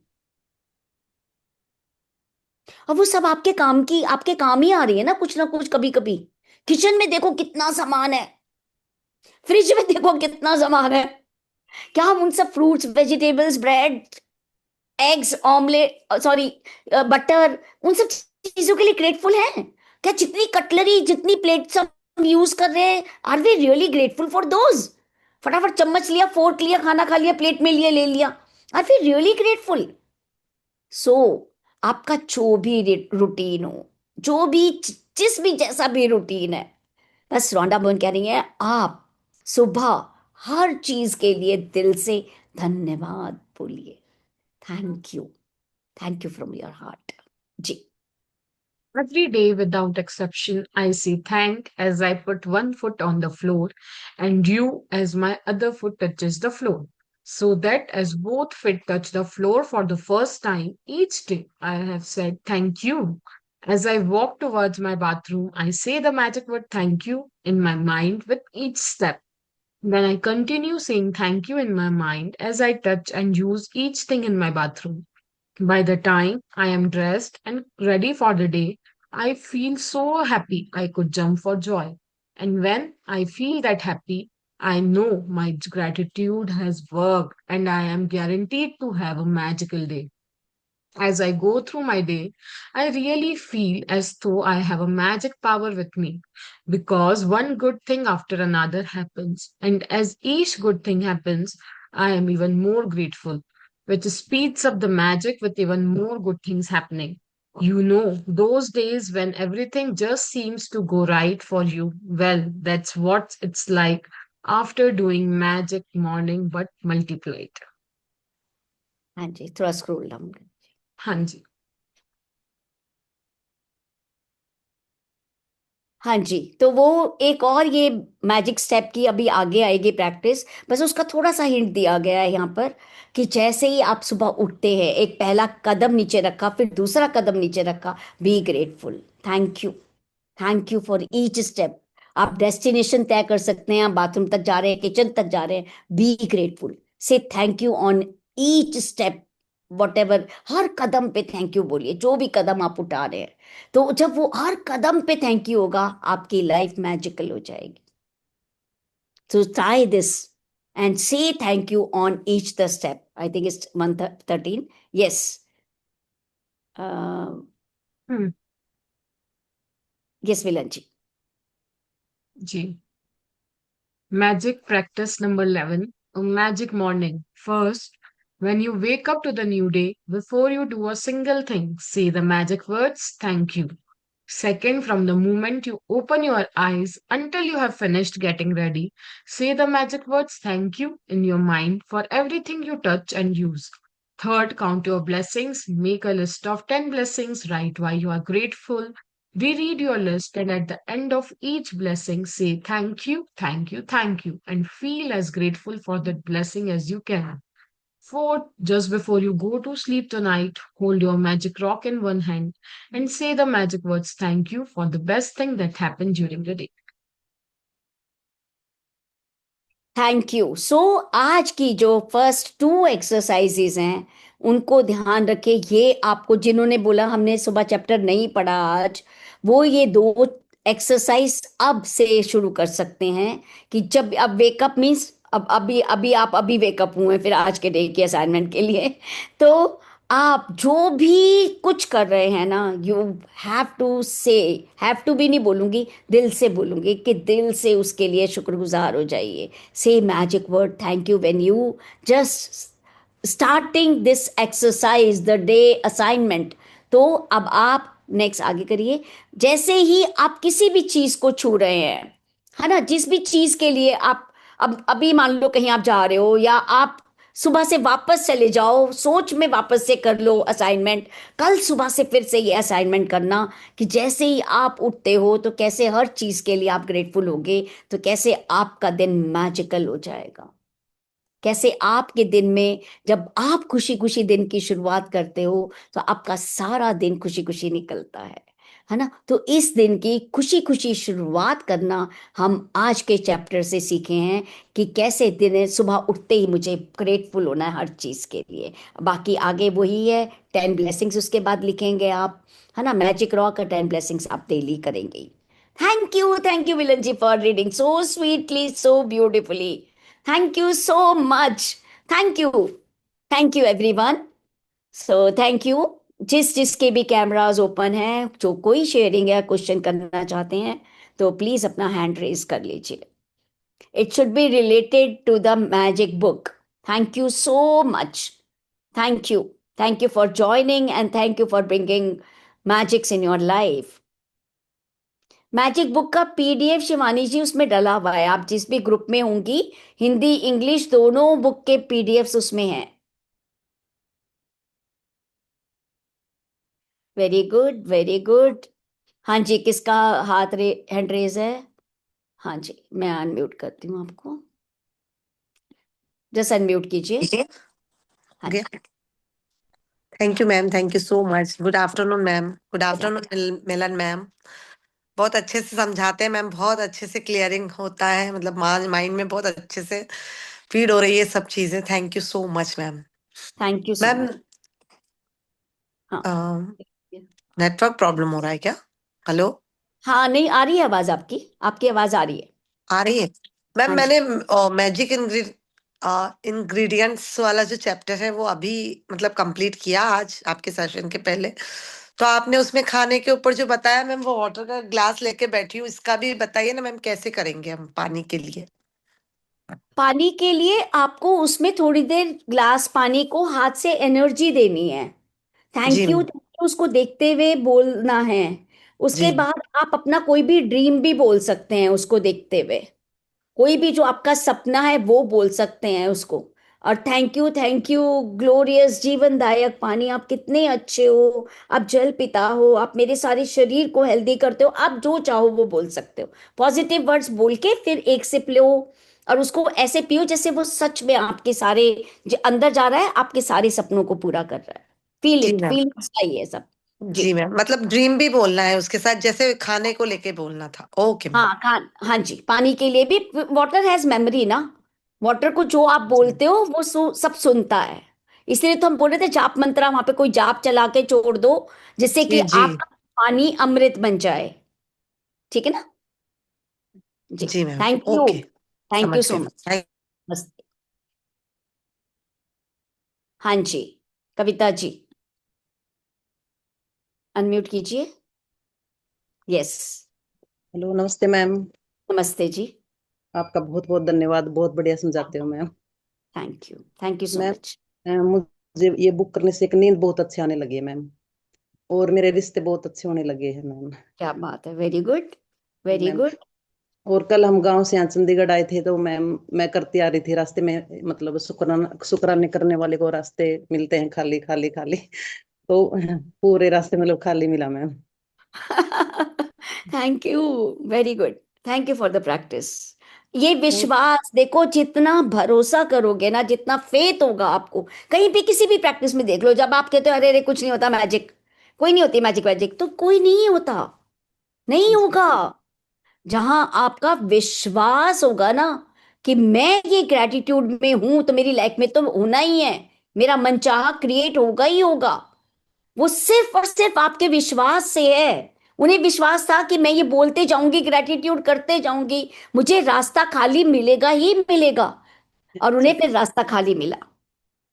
और वो सब आपके काम ही आ रही है ना कुछ कभी कभी। किचन में देखो कितना सामान है, फ्रिज में देखो कितना सामान है, क्या हम उन सब fruits, vegetables, bread, eggs, omelette, sorry, butter, उन सब चीजों के लिए ग्रेटफुल हैं क्या? जितनी कटलरी, जितनी प्लेट्स हम यूज कर रहे हैं, are we really grateful for those? फटाफट चम्मच लिया, फोर्क लिया, खाना खा लिया, प्लेट में लिया, ले लिया, आर वी रियली ग्रेटफुल? सो आपका जो भी रूटीन हो, जो भी जिस भी जैसा भी रूटीन है, बस रोंडा बोन कह रही है, आप सुबह हर चीज के लिए दिल से धन्यवाद बोलिए। Thank you, thank you from your heart. जी। Every day, without exception, I say thank as I put one foot on the floor and you as my other foot touches the floor. So that as both feet touch the floor for the first time each day, I have said thank you. As I walk towards my bathroom, I say the magic word thank you in my mind with each step. Then I continue saying thank you in my mind as I touch and use each thing in my bathroom. By the time I am dressed and ready for the day, I feel so happy I could jump for joy. And when I feel that happy, I know my gratitude has worked and I am guaranteed to have a magical day. As I go through my day, I really feel as though I have a magic power with me because one good thing after another happens. And as each good thing happens, I am even more grateful, which speeds up the magic with even more good things happening. You know, those days when everything just seems to go right for you, well, that's what it's like after doing magic morning but multiplied. हाँ जी, थोड़ा scroll down. हाँ जी. हाँ जी, तो वो एक और ये magic step की अभी आगे आएगी प्रैक्टिस, बस उसका थोड़ा सा हिंट दिया गया है यहाँ पर, कि जैसे ही आप सुबह उठते हैं, एक पहला कदम नीचे रखा, फिर दूसरा कदम नीचे रखा, be grateful, thank you for each step. आप डेस्टिनेशन तय कर सकते हैं, आप बाथरूम तक जा रहे हैं, किचन तक जा रहे हैं, be grateful, so thank you on each step, whatever, हर कदम पे थैंक यू बोलिए, जो भी कदम आप उठा रहे हैं। तो जब वो हर कदम पे थैंक यू होगा, आपकी लाइफ मैजिकल हो जाएगी। So try this and say thank you on each the step. I think it's 113. Yes. Hmm. Yes, Milanji. Ji. Magic practice number 11, a magic morning. First, when you wake up to the new day, before you do a single thing, say the magic words, thank you. Second, from the moment you open your eyes until you have finished getting ready, say the magic words thank you in your mind for everything you touch and use. Third, count your blessings. Make a list of 10 blessings. Write why you are grateful. Reread your list, and at the end of each blessing, say thank you, thank you, thank you, and feel as grateful for that blessing as you can. Fourth, just before you go to sleep tonight, hold your magic rock in one hand and say the magic words thank you for the best thing that happened during the day. Thank you. So आज की जो first 2 exercises हैं उनको ध्यान रखें। ये आपको जिन्होंने बोला हमने सुबह चैप्टर नहीं पढ़ा आज, वो ये 2 एक्सरसाइज अब से शुरू कर सकते हैं कि जब अब वेकअप मीन्स अब अभी अभी आप अभी वेकअप हुए फिर आज के डे की असाइनमेंट के लिए, तो आप जो भी कुछ कर रहे हैं ना, यू हैव टू से, हैव टू भी नहीं बोलूंगी, दिल से बोलूंगी कि दिल से उसके लिए शुक्रगुजार हो जाइए। से magic word thank you when you just starting this exercise the day assignment. तो अब आप नेक्स्ट आगे करिए। जैसे ही आप किसी भी चीज को छू रहे हैं, है ना, जिस भी चीज के लिए आप अब अभी मान लो कहीं आप जा रहे हो या आप सुबह से वापस चले जाओ, सोच में वापस से कर लो असाइनमेंट, कल सुबह से फिर से ये असाइनमेंट करना कि जैसे ही आप उठते हो तो कैसे हर चीज के लिए आप ग्रेटफुल होगे, तो कैसे आपका दिन मैजिकल हो जाएगा। कैसे आपके दिन में जब आप खुशी खुशी दिन की शुरुआत करते हो तो आपका सारा दिन खुशी खुशी निकलता है ना। तो इस दिन की खुशी खुशी शुरुआत करना हम आज के चैप्टर से सीखे हैं कि कैसे दिन सुबह उठते ही मुझे ग्रेटफुल होना है हर चीज के लिए। बाकी आगे वही है, 10 ब्लेसिंग्स उसके बाद लिखेंगे आप, है ना। मैजिक रॉक का 10 ब्लेसिंग्स आप डेली करेंगे। Thank you Vilan ji for reading so sweetly, so beautifully. Thank you so much. Thank you. Thank you everyone. So thank you. जिस जिसके भी कैमरास ओपन हैं, जो कोई शेयरिंग या क्वेश्चन करना चाहते हैं तो प्लीज अपना हैंड रेज कर लीजिए। It should be related to the magic book. Thank you so much. Thank you. Thank you for joining and thank you for bringing magics in your life. Magic book का PDF Shivani ji उसमें डला हुआ है, आप जिस भी ग्रुप में होंगी हिंदी इंग्लिश दोनों बुक के पीडीएफ्स उसमें हैं। Very good, very good. हाँ जी, किसका हैंड रेज है? हाँ जी, मैं अनम्यूट करती हूँ आपको, जस्ट अनम्यूट कीजिए। हाँ जी। Thank you ma'am, thank you so much. Good afternoon ma'am, good afternoon Milan ma'am. बहुत अच्छे से समझाते हैं मैम, बहुत अच्छे से क्लियरिंग होता है, मतलब माइंड में बहुत अच्छे से फीड हो रही है सब चीजें। Thank you so much ma'am. Thank you so ma'am much. हाँ नेटवर्क प्रॉब्लम हो रहा है क्या? हेलो, हाँ, नहीं आ रही है आवाज आपकी, आपकी आवाज आ रही है। आ रही है मैम? हाँ जी। मैंने मैजिक इंग्रेडिएंट्स वाला जो चैप्टर है वो अभी मतलब कंप्लीट किया आज आपके सेशन के पहले। तो आपने उसमें खाने के ऊपर जो बताया मैम, वो वाटर का ग्लास लेके बैठी हूँ, इसका भी बताइए ना मैम, कैसे करेंगे हम पानी के लिए? पानी के लिए आपको उसमें थोड़ी देर ग्लास पानी को हाथ से एनर्जी देनी है। जी थैंक यू उसको देखते हुए बोलना है। उसके जी बाद आप अपना कोई भी ड्रीम भी बोल सकते हैं उसको देखते हुए, कोई भी जो आपका सपना है वो बोल सकते हैं उसको। और थैंक यू ग्लोरियस जीवनदायक पानी, आप कितने अच्छे हो, आप जल पिता हो, आप मेरे सारे शरीर को हेल्दी करते हो, आप जो चाहो वो बोल सकते हो। पॉजिटिव वर्ड्स बोल के फिर एक सिप लो और उसको ऐसे पियो जैसे वो सच में आपके सारे जो अंदर जा रहा है, आपके सारे सपनों को पूरा कर रहा है। जी मैम। फील चाहिए सब। जी जी मैम, मतलब ड्रीम भी बोलना है उसके साथ, जैसे खाने को लेके बोलना था। Okay ma'am. हाँ हाँ जी, पानी के लिए भी वाटर हैज मेमोरी ना। वाटर को जो आप बोलते हो वो सब सुनता है। इसलिए तो हम बोल रहे थे जाप मंत्रा, वहां पे कोई जाप चला के छोड़ दो जिससे कि जी जी आपका पानी अमृत बन जाए। ठीक है ना जी। जी ma'am, thank you. Okay, thank you समझ सो गए। मच। बस। हाँ जी, कविता जी अनम्यूट कीजिए। यस। हेलो, नमस्ते मैम। नमस्ते जी। आपका बहुत बहुत धन्यवाद, बहुत बढ़िया समझाते हो ma'am. Thank you so ma'am much. मुझे ये बुक करने से एक नींद बहुत अच्छी आने लगी है मैम। और मेरे रिश्ते बहुत अच्छे होने लगे हैं मैम। क्या बात है, very good, very ma'am, good. और कल हम गांव से यहाँ चंडीगढ़ आए थे तो मैम मैं करती आ रही थी रास्ते में, मतलब शुक्राने करने वाले को रास्ते मिलते हैं खाली खाली खाली, तो पूरे रास्ते मतलब खाली मिला ma'am. Thank you, very good, thank you for the practice. ये विश्वास देखो, जितना भरोसा करोगे ना, जितना फेथ होगा आपको, कहीं भी किसी भी प्रैक्टिस में देख लो, जब आप कहते हो अरे अरे कुछ नहीं होता मैजिक, कोई नहीं होती मैजिक, मैजिक तो कोई नहीं होता, नहीं होगा। जहां आपका विश्वास होगा ना कि मैं ये ग्रेटिट्यूड में हूं, तो मेरी लाइफ में तो होना ही है, मेरा मनचाहा क्रिएट होगा ही होगा। वो सिर्फ और सिर्फ आपके विश्वास से है। उन्हें विश्वास था कि मैं ये बोलते जाऊंगी, ग्रेटिट्यूड करते जाऊंगी, मुझे रास्ता खाली मिलेगा ही मिलेगा, और उन्हें फिर रास्ता खाली मिला,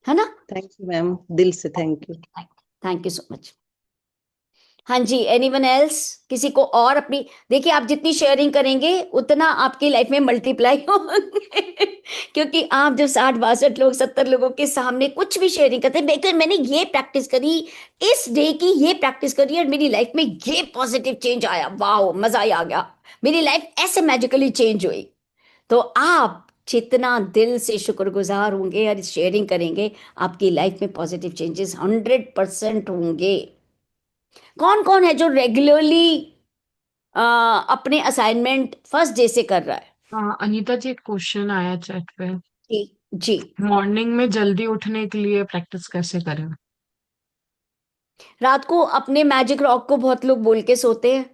है ना। थैंक यू मैम, दिल से thank you. Thank you so much. हाँ जी, एनीवन एल्स, किसी को और अपनी, देखिए आप जितनी शेयरिंग करेंगे उतना आपकी लाइफ में मल्टीप्लाई होंगे क्योंकि आप जब 60 62 लोग 70 लोगों के सामने कुछ भी शेयरिंग करते हैं, बेकर मैंने ये प्रैक्टिस करी, इस डे की ये प्रैक्टिस करी और मेरी लाइफ में ये पॉजिटिव चेंज आया, वाह मजा ही आ गया, मेरी लाइफ ऐसे मैजिकली चेंज हुई। तो आप जितना दिल से शुक्रगुजार होंगे और शेयरिंग करेंगे, आपकी लाइफ में पॉजिटिव चेंजेस 100% होंगे। कौन कौन है जो रेगुलरली अपने असाइनमेंट फर्स्ट डे से कर रहा है? अनीता जी, एक क्वेश्चन आया चैट पे। जी जी। मॉर्निंग में जल्दी उठने के लिए प्रैक्टिस कैसे करें? रात को अपने मैजिक रॉक को बहुत लोग बोल के सोते हैं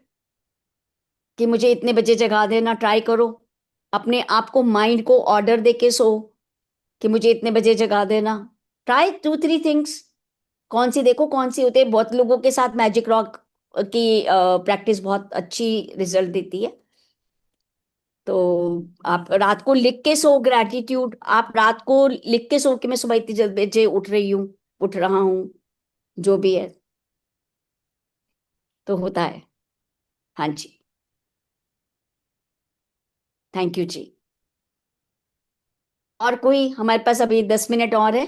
कि मुझे इतने बजे जगा देना, ट्राई करो अपने आप को, माइंड को ऑर्डर दे के सो कि मुझे इतने बजे जगा देना। ट्राई 2 3 थिंग्स, कौन सी देखो कौन सी होते हैं। बहुत लोगों के साथ मैजिक रॉक की प्रैक्टिस बहुत अच्छी रिजल्ट देती है। तो आप रात को लिख के सो ग्रैटिट्यूड, आप रात को लिख के सो कि मैं सुबह इतनी जल्दी बजे उठ रही हूँ, उठ रहा हूँ, जो भी है, तो होता है। हाँ जी, थैंक यू जी। और कोई, हमारे पास अभी 10 मिनट और है,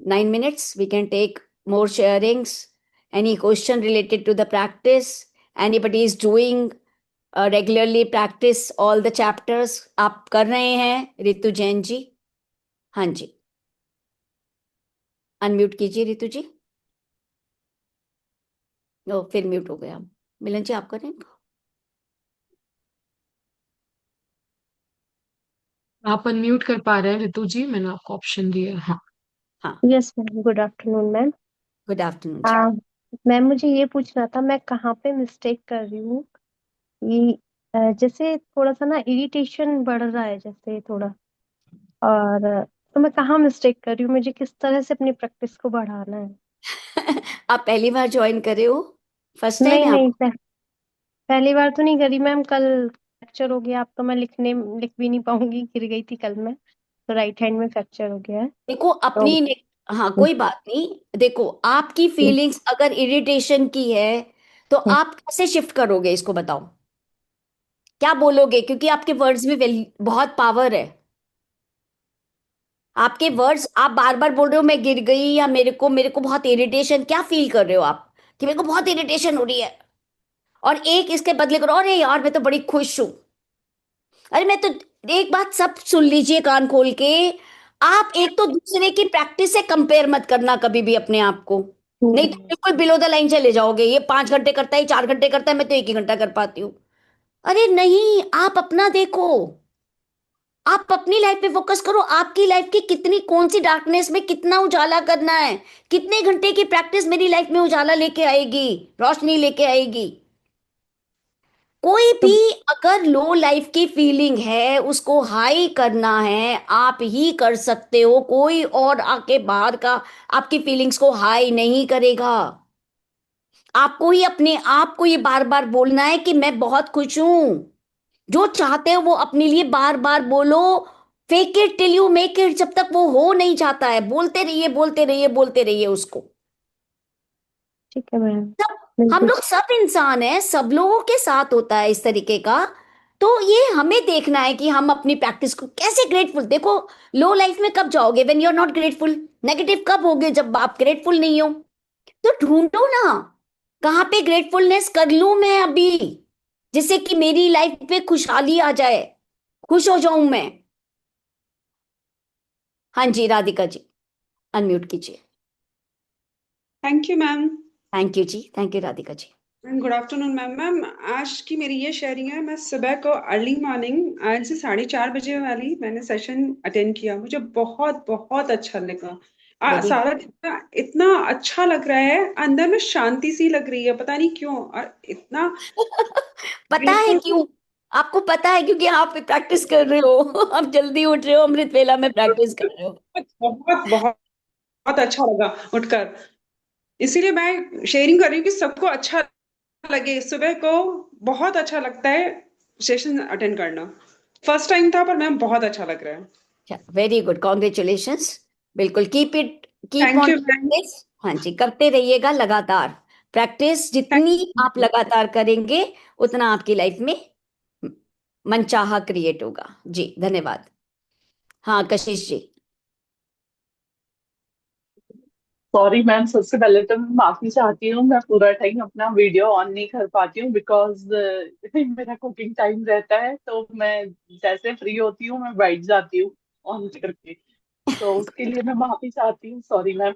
9 minutes, we can take more sharings. Any question related to the practice? Anybody is doing regularly practice all the chapters? आप कर रहे हैं रितु जैन जी? हाँ जी, अनम्यूट कीजिए रितु जी। ओ, फिर म्यूट हो गया। मिलन जी आप करें? आप अनम्यूट कर पा रहे हैं रितु जी? मैंने आपको ऑप्शन दिया है। हाँ। हाँ, yes ma'am, good afternoon ma'am. Good afternoon जी। मैम मुझे ये पूछना था, मैं कहाँ पे मिस्टेक कर रही हूँ? ये जैसे थोड़ा सा ना इरिटेशन बढ़ रहा है जैसे थोड़ा, और तो मैं कहाँ मिस्टेक कर रही हूँ? मुझे किस तरह से अपनी प्रैक्टिस को बढ़ाना है? आप पहली बार ज्वाइन करे हो? फर्स्ट टाइम नहीं है नहीं, आप? पहली बार तो नहीं करी मैम। कल फ्रैक्चर हो गया, अब तो मैं लिख भी नहीं पाऊंगी, गिर गई थी कल मैं, तो राइट हैंड में फ्रैक्चर हो गया है। देखो तो अपनी, हाँ कोई बात नहीं। देखो आपकी फीलिंग्स अगर इरिटेशन की है, तो आप कैसे शिफ्ट करोगे इसको बताओ, क्या बोलोगे? क्योंकि आपके वर्ड्स में बहुत पावर है। आपके वर्ड्स, आप बार बार बोल रहे हो मैं गिर गई, या मेरे को बहुत इरिटेशन, क्या फील कर रहे हो आप कि मेरे को बहुत इरिटेशन हो रही है, और एक इसके बदले करो अरे यार मैं तो बड़ी खुश हूं। अरे मैं तो, एक बात सब सुन लीजिए कान खोल के, आप एक तो दूसरे की प्रैक्टिस से कंपेयर मत करना कभी भी अपने आप को, नहीं तो बिल्कुल बिलो द लाइन चले जाओगे। ये 5 घंटे करता है, 4 घंटे करता है, मैं तो 1 ही घंटा कर पाती हूँ। अरे नहीं, आप अपना देखो, आप अपनी लाइफ पे फोकस करो, आपकी लाइफ की कितनी, कौन सी डार्कनेस में कितना उजाला करना है, कितने घंटे की प्रैक्टिस मेरी लाइफ में उजाला लेके आएगी, रोशनी लेके आएगी। कोई तो भी अगर लो लाइफ की फीलिंग है, उसको हाई करना है, आप ही कर सकते हो, कोई और आके बाहर का आपकी फीलिंग्स को हाई नहीं करेगा। आपको ही अपने आप को ये बार बार बोलना है कि मैं बहुत खुश हूं। जो चाहते हो वो अपने लिए बार बार बोलो, fake it till you make it, जब तक वो हो नहीं जाता है, बोलते रहिए बोलते रहिए बोलते रहिए उसको। ठीक है मैम, सब, हम बिल्कुल। लोग सब इंसान हैं, सब लोगों के साथ होता है इस तरीके का। तो ये हमें देखना है कि हम अपनी प्रैक्टिस को कैसे ग्रेटफुल, देखो लो लाइफ में कब जाओगे, when you are not grateful. Negative कब होगे, जब आप ग्रेटफुल नहीं हो। तो ढूंढो ना, कहाँ पे ग्रेटफुलनेस कर लूं मैं अभी, जिससे कि मेरी लाइफ पे खुशहाली आ जाए, खुश हो जाऊं मैं। हाँ जी राधिका जी, अनम्यूट कीजिए। Thank you ma'am. Thank you जी, thank you Radhika ji. Good afternoon ma'am. Ma'am आज की मेरी ये शेयरिंग है, मैं सुबह को अर्ली मॉर्निंग आज से 4:30 बजे वाली मैंने सेशन अटेंड किया, मुझे बहुत बहुत अच्छा लगा। वेरी सारा दिन ना इतना अच्छा लग रहा है, अंदर में शांति सी लग रही है, पता नहीं क्यों, और इतना पता है बिल्कुल क्यों? आपको पता है क्योंकि आप प्रैक्टिस कर रहे हो। आप जल्दी उठ रहे हो, अमृत वेला में प्रैक्टिस कर रहे हो। बहुत बहुत बहुत अच्छा लगा उठकर, इसीलिए मैं शेयरिंग कर रही हूँ कि सबको अच्छा लगे। सुबह को बहुत अच्छा लगता है सेशन अटेंड करना, फर्स्ट टाइम था पर मैम बहुत अच्छा लग रहा है। Very good, congratulations. बिल्कुल keep thank on you ma'am. Practice. हाँ जी, करते रहिएगा लगातार। प्रैक्टिस जितनी आप लगातार करेंगे उतना आपकी लाइफ में मनचाहा क्रिएट होगा। जी धन्यवाद। हाँ कशिश जी। सॉरी मैम, सबसे पहले तो मैं माफी चाहती हूँ, मैं पूरा टाइम अपना वीडियो ऑन नहीं कर पाती हूँ बिकॉज मेरा कुकिंग टाइम रहता है, तो मैं जैसे फ्री होती हूँ मैं बैठ जाती हूँ ऑन करके। तो उसके लिए मैं माफी चाहती हूँ, सॉरी मैम।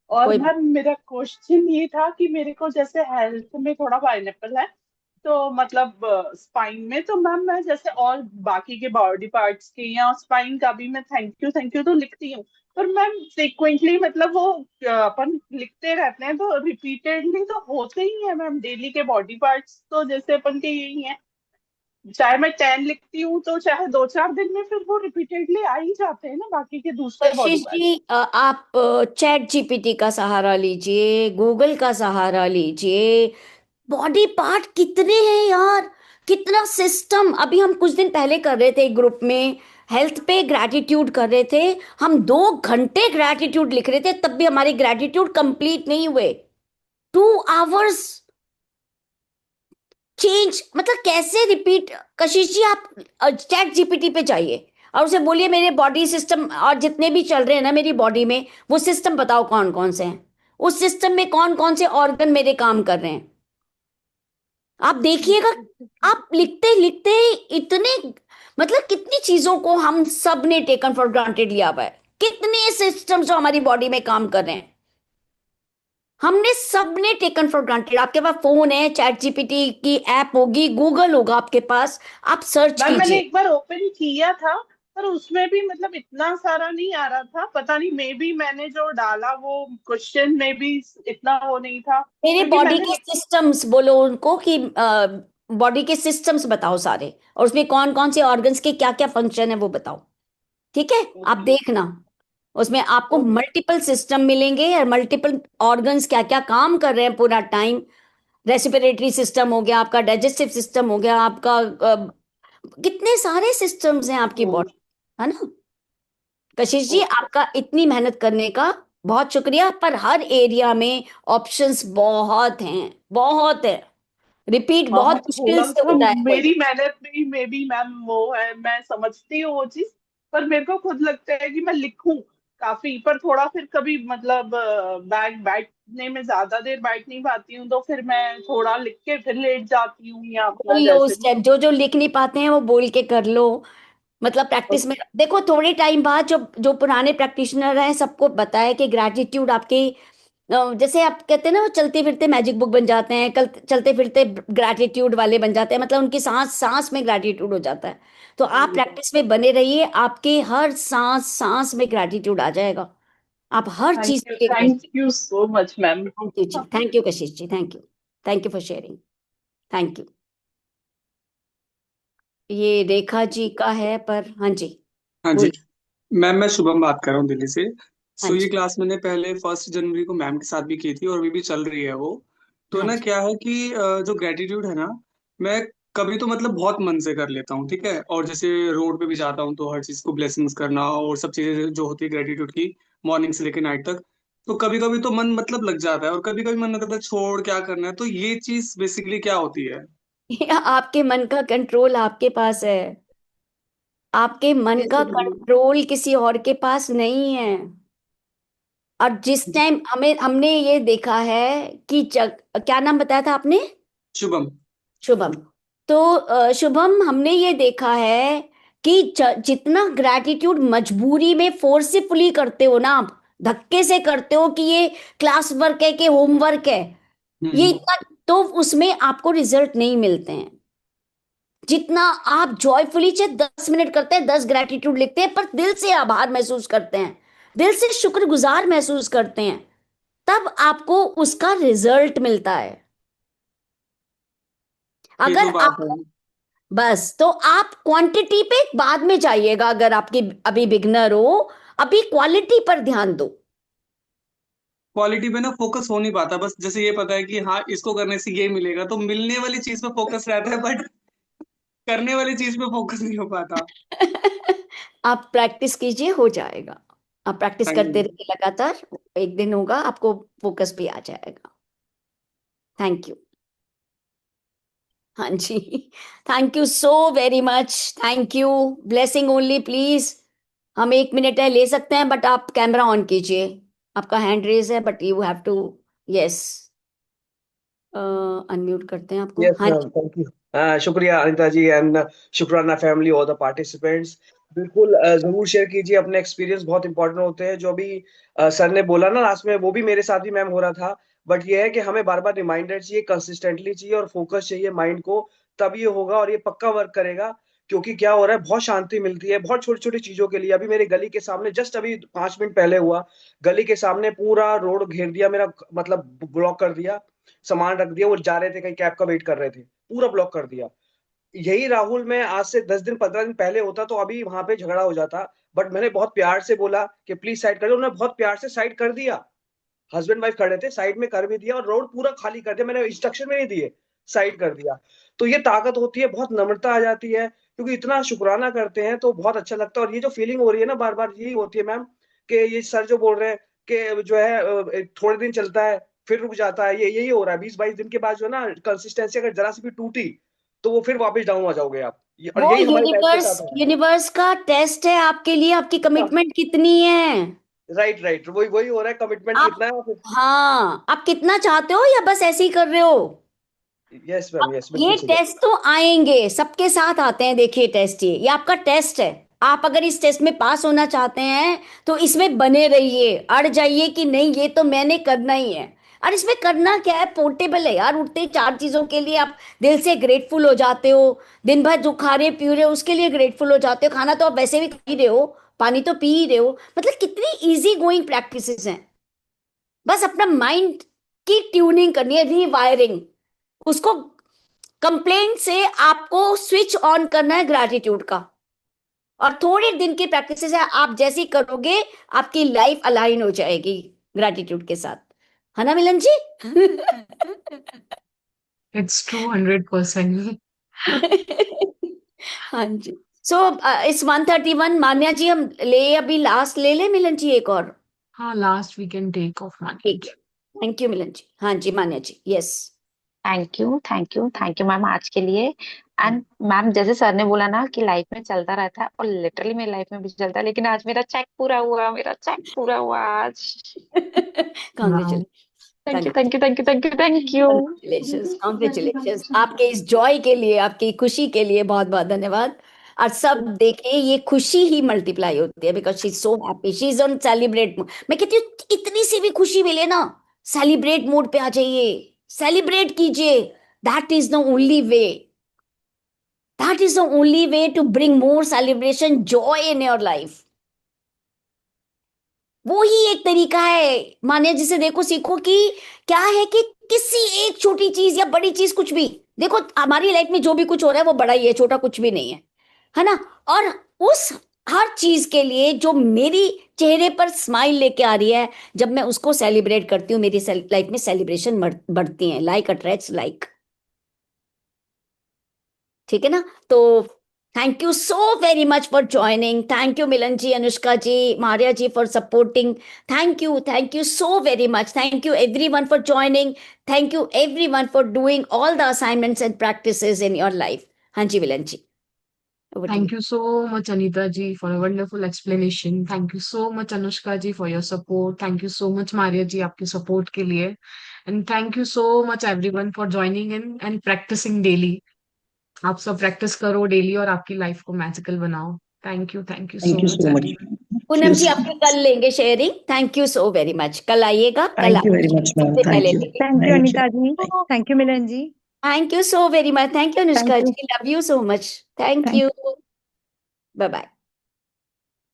और कोई मैम मेरा क्वेश्चन ये था कि मेरे को जैसे हेल्थ में थोड़ा पाइनएप्पल है, तो मतलब स्पाइन में, तो मैम मैं जैसे और बाकी के बॉडी पार्ट्स के या स्पाइन का भी मैं थैंक यू तो लिखती हूँ, पर मैम फ्रिक्वेंटली मतलब वो अपन लिखते रहते हैं तो रिपीटेडली तो होते ही है मैम, डेली के बॉडी पार्ट्स तो जैसे अपन के यही है, चाहे मैं 10 लिखती हूँ तो चाहे 2-4 दिन में फिर वो रिपीटेडली आ ही जाते हैं ना बाकी के दूसरे बॉडी कशिश पार्ट्स। जी, आप चैट जीपीटी का सहारा लीजिए, गूगल का सहारा लीजिए। बॉडी पार्ट कितने हैं यार, कितना सिस्टम। अभी हम कुछ दिन पहले कर रहे थे एक ग्रुप में, हेल्थ पे ग्रैटिट्यूड कर रहे थे। हम 2 घंटे ग्रैटिट्यूड लिख रहे थे, तब भी हमारे ग्रैटिट्यूड कंप्लीट नहीं हुए। 2 आवर्स चेंज, मतलब कैसे रिपीट। कशिश जी आप चैट जीपीटी पे जाइए और उसे बोलिए मेरे बॉडी सिस्टम और जितने भी चल रहे हैं ना मेरी बॉडी में, वो सिस्टम बताओ कौन कौन से हैं, उस सिस्टम में कौन कौन से ऑर्गन मेरे काम कर रहे हैं। आप देखिएगा, आप लिखते लिखते इतने, मतलब कितनी चीजों को हम सब ने टेकन फॉर ग्रांटेड लिया हुआ है, कितने सिस्टम्स जो हमारी बॉडी में काम कर रहे हैं हमने सबने टेकन फॉर ग्रांटेड। आपके पास फोन है, चैट जीपीटी की ऐप होगी, गूगल होगा आपके पास, आप सर्च मैम मैंने कीजिए। एक बार ओपन किया था, पर उसमें भी मतलब इतना सारा नहीं आ रहा था, पता नहीं मे बी मैंने जो डाला वो क्वेश्चन में भी इतना वो नहीं था, मेरे क्योंकि बॉडी मैंने के सिस्टम्स बोलो उनको कि बॉडी के सिस्टम्स बताओ सारे, और उसमें कौन कौन से ऑर्गन्स के क्या क्या फंक्शन है वो बताओ। ठीक है, आप ओके देखना, उसमें आपको ओके मल्टीपल सिस्टम मिलेंगे और मल्टीपल ऑर्गन्स क्या क्या काम कर रहे हैं पूरा टाइम। रेस्पिरेटरी सिस्टम हो गया आपका, डाइजेस्टिव सिस्टम हो गया आपका, कितने सारे सिस्टम्स हैं आपकी बॉडी, है ना। कशिश जी ओके। आपका इतनी मेहनत करने का बहुत शुक्रिया, पर हर एरिया में ऑप्शंस बहुत हैं, बहुत है। रिपीट हाँ बहुत मुश्किल थोड़ा से सा होता है कोई। मेरी मेहनत में भी मैम वो है, मैं समझती हूँ वो चीज, पर मेरे को खुद लगता है कि मैं लिखूं काफी, पर थोड़ा फिर कभी मतलब बैठने में ज्यादा देर बैठ नहीं पाती हूँ, तो फिर मैं थोड़ा लिख के फिर लेट जाती हूँ या बोल अपना लो जैसे उस भी। टाइम, जो जो लिख नहीं पाते हैं वो बोल के कर लो। मतलब प्रैक्टिस में देखो, थोड़े टाइम बाद जो जो पुराने प्रैक्टिशनर हैं सबको पता है कि ग्रैटिट्यूड आपके जैसे आप कहते हैं ना, वो चलते फिरते मैजिक बुक बन जाते हैं, कल चलते फिरते ग्रैटिट्यूड वाले बन जाते हैं, मतलब उनकी सांस सांस में ग्रैटिट्यूड हो जाता है। तो आप प्रैक्टिस में बने रहिए, आपके हर सांस सांस में ग्रैटिट्यूड आ जाएगा, आप हर चीज के thank you so much ma'am. Thank you जी, thank you Kashish ji, thank you for sharing, thank you. ये रेखा जी का है, पर हाँ जी हाँ जी बोलिए। मैम, मैं शुभम बात कर रहा हूँ दिल्ली से। हाँ ये जी। क्लास मैंने पहले 1 जनवरी को मैम के साथ भी की थी और अभी भी चल रही है वो। तो हाँ ना जी। क्या है कि जो ग्रेटिट्यूड है ना, मैं कभी तो मतलब बहुत मन से कर लेता हूँ, ठीक है, और जैसे रोड पे भी जाता हूँ तो हर चीज को ब्लेसिंग्स करना और सब चीजें जो होती है ग्रेटिट्यूड की, मॉर्निंग से लेकर नाइट तक। तो कभी कभी तो मन मतलब लग जाता है और कभी कभी मन करता है छोड़ क्या करना है। तो ये चीज बेसिकली क्या होती है? आपके मन का कंट्रोल आपके पास है, आपके मन का तो कंट्रोल किसी और के पास नहीं है। और जिस टाइम हमने ये देखा है कि क्या नाम बताया था आपने? शुभम। शुभम। तो शुभम, हमने ये देखा है कि जितना ग्रैटिट्यूड मजबूरी में फोर्सफुली करते हो ना आप, धक्के से करते हो कि ये क्लास वर्क है कि होमवर्क है, ये इतना, तो उसमें आपको रिजल्ट नहीं मिलते हैं। जितना आप जॉयफुली चाहे 10 मिनट करते हैं, 10 ग्रैटिट्यूड लिखते हैं, पर दिल से आभार महसूस करते हैं, दिल से शुक्रगुजार महसूस करते हैं, तब आपको उसका रिजल्ट मिलता है। ये तो अगर बात आप, है। बस तो आप क्वांटिटी पे बाद में जाइएगा, अगर आपकी अभी बिगनर हो, अभी क्वालिटी पर ध्यान दो। क्वालिटी पे ना फोकस हो नहीं पाता, बस जैसे ये पता है कि हाँ इसको करने से ये मिलेगा, तो मिलने वाली चीज पे फोकस रहता है, बट करने वाली चीज पे फोकस नहीं हो पाता। आप प्रैक्टिस कीजिए, हो जाएगा। आप प्रैक्टिस थैंक करते यू। रहिए लगातार, एक दिन होगा आपको फोकस भी आ जाएगा। Thank you. हाँ जी, thank you so very much, thank you. Blessing only please. हम 1 मिनट है ले सकते हैं, बट आप कैमरा ऑन कीजिए। आपका हैंड रेज है, but you have to, yes, unmute करते हैं आपको। Yes, हाँ ma'am. जी। Thank you. शुक्रिया अनिता जी एंड शुक्राना फैमिली और द पार्टिसिपेंट्स। बिल्कुल जरूर शेयर कीजिए अपने एक्सपीरियंस, बहुत इंपॉर्टेंट होते हैं। जो भी सर ने बोला ना लास्ट में, वो भी मेरे साथ ही मैम हो रहा था। बट ये है कि हमें बार बार रिमाइंडर चाहिए, कंसिस्टेंटली चाहिए और फोकस चाहिए माइंड को, तब ये होगा और ये पक्का वर्क करेगा। क्योंकि क्या हो रहा है, बहुत शांति मिलती है बहुत छोटी छोटी चीजों के लिए। अभी मेरे गली के सामने जस्ट अभी 5 मिनट पहले हुआ, गली के सामने पूरा रोड घेर दिया मेरा, मतलब ब्लॉक कर दिया, सामान रख दिया, वो जा रहे थे कहीं कैब का वेट कर रहे थे, पूरा ब्लॉक कर दिया। यही राहुल मैं आज से 10 दिन 15 दिन पहले होता तो अभी वहां पे झगड़ा हो जाता। बट मैंने बहुत प्यार से बोला कि प्लीज साइड कर दो, उन्होंने बहुत प्यार से साइड कर दिया। हस्बैंड वाइफ खड़े थे, साइड में कर भी दिया और रोड पूरा खाली कर दिया, मैंने इंस्ट्रक्शन में नहीं दिए, साइड कर दिया। तो ये ताकत होती है, बहुत नम्रता आ जाती है, क्योंकि इतना शुक्राना करते हैं तो बहुत अच्छा लगता है। और ये जो फीलिंग हो रही है ना बार बार, यही होती है मैम, कि ये सर जो बोल रहे हैं कि जो है थोड़े दिन चलता है फिर रुक जाता है, ये यही हो रहा है। 20-22 दिन के बाद जो है ना, कंसिस्टेंसी अगर जरा सी भी टूटी तो वो फिर वापस डाउन आ जाओगे आप। और वो यही हमारी लाइफ के यूनिवर्स, साथ है। यूनिवर्स का टेस्ट है आपके लिए, आपकी कमिटमेंट कितनी है। राइट राइट, वही वही हो रहा है, कमिटमेंट आप, कितना है और हाँ, आप कितना चाहते हो या बस ऐसे ही कर रहे हो। यस मैम, अब यस ये बिल्कुल सही है। टेस्ट तो आएंगे, सबके साथ आते हैं। देखिए टेस्ट, ये आपका टेस्ट है। आप अगर इस टेस्ट में पास होना चाहते हैं तो इसमें बने रहिए, अड़ जाइए कि नहीं ये तो मैंने करना ही है। और इसमें करना क्या है, पोर्टेबल है यार। उठते 4 चीजों के लिए आप दिल से ग्रेटफुल हो जाते हो। दिन भर जो खा रहे पी रहे हो उसके लिए ग्रेटफुल हो जाते हो। खाना तो आप वैसे भी खा ही रहे हो, पानी तो पी ही रहे हो। मतलब कितनी इजी गोइंग प्रैक्टिसेस हैं। बस अपना माइंड की ट्यूनिंग करनी है, रीवायरिंग उसको। कंप्लेंट से आपको स्विच ऑन करना है ग्रैटिट्यूड का। और थोड़े दिन की प्रैक्टिस है, आप जैसी करोगे आपकी लाइफ अलाइन हो जाएगी ग्रैटिट्यूड के साथ, है ना मिलन जी? It's true 100%. हाँ जी। So it's 1:31। मान्या जी, हम ले अभी लास्ट ले ले मिलन जी एक और? हाँ, last we can take off ठीक Manoj. है, थैंक यू मिलन जी। हाँ जी मान्या जी, यस। थैंक यू मैम आज के लिए। एंड मैम जैसे सर ने बोला ना कि लाइफ में चलता रहता है, और लिटरली मेरी लाइफ में भी चलता है, लेकिन आज मेरा चेक पूरा हुआ, मेरा चेक पूरा हुआ आज। Congratulation, thank you. Congratulations, congratulations आपके इस जॉय के लिए, आपकी खुशी के लिए बहुत बहुत धन्यवाद। और सब देखिए, ये खुशी ही मल्टीप्लाई होती है, because she is so happy, she is on celebrate mode. मैं कहती हूँ इतनी सी भी खुशी मिले ना, सेलिब्रेट मोड पे आ जाइए, सेलिब्रेट कीजिए। That is the only way, that is the only way to bring more celebration, joy in your life. वो ही एक तरीका है। मान्या जी से देखो, सीखो कि क्या है कि किसी एक छोटी चीज या बड़ी चीज, कुछ भी देखो, हमारी लाइफ में जो भी कुछ हो रहा है वो बड़ा ही है, छोटा कुछ भी नहीं है, है ना? और उस हर चीज के लिए जो मेरी चेहरे पर स्माइल लेके आ रही है, जब मैं उसको सेलिब्रेट करती हूँ, मेरी लाइफ में सेलिब्रेशन बढ़ती हैं। लाइक अट्रैक्ट्स लाइक, ठीक है ना? तो thank you so very much for joining. Thank you Milan ji, Anushka ji, Maria ji for supporting. Thank you so very much. Thank you everyone for joining. Thank you everyone for doing all the assignments and practices in your life. हाँ जी मिलन जी। Over to Thank you. you so much, Anita ji, for a wonderful explanation. Thank you so much, Anushka ji, for your support. Thank you so much, Maria ji, आपके support के लिए. And thank you so much, everyone, for joining in and practicing daily. आप सब practice करो daily और आपकी life को magical बनाओ. Thank you so Thank you much, so much. everyone. Poonam ji Yes. आपकी कल लेंगे sharing. Thank you so very much. कल आइएगा. कल Thank you very much, ma'am. सबसे Thank पहले you. लेंगे. Thank you Thank you. Anita ji, thank you Milan ji, Thank you so very much. Thank you, Anushka thank you, ji. Love you so much. Thank thank you. Bye bye.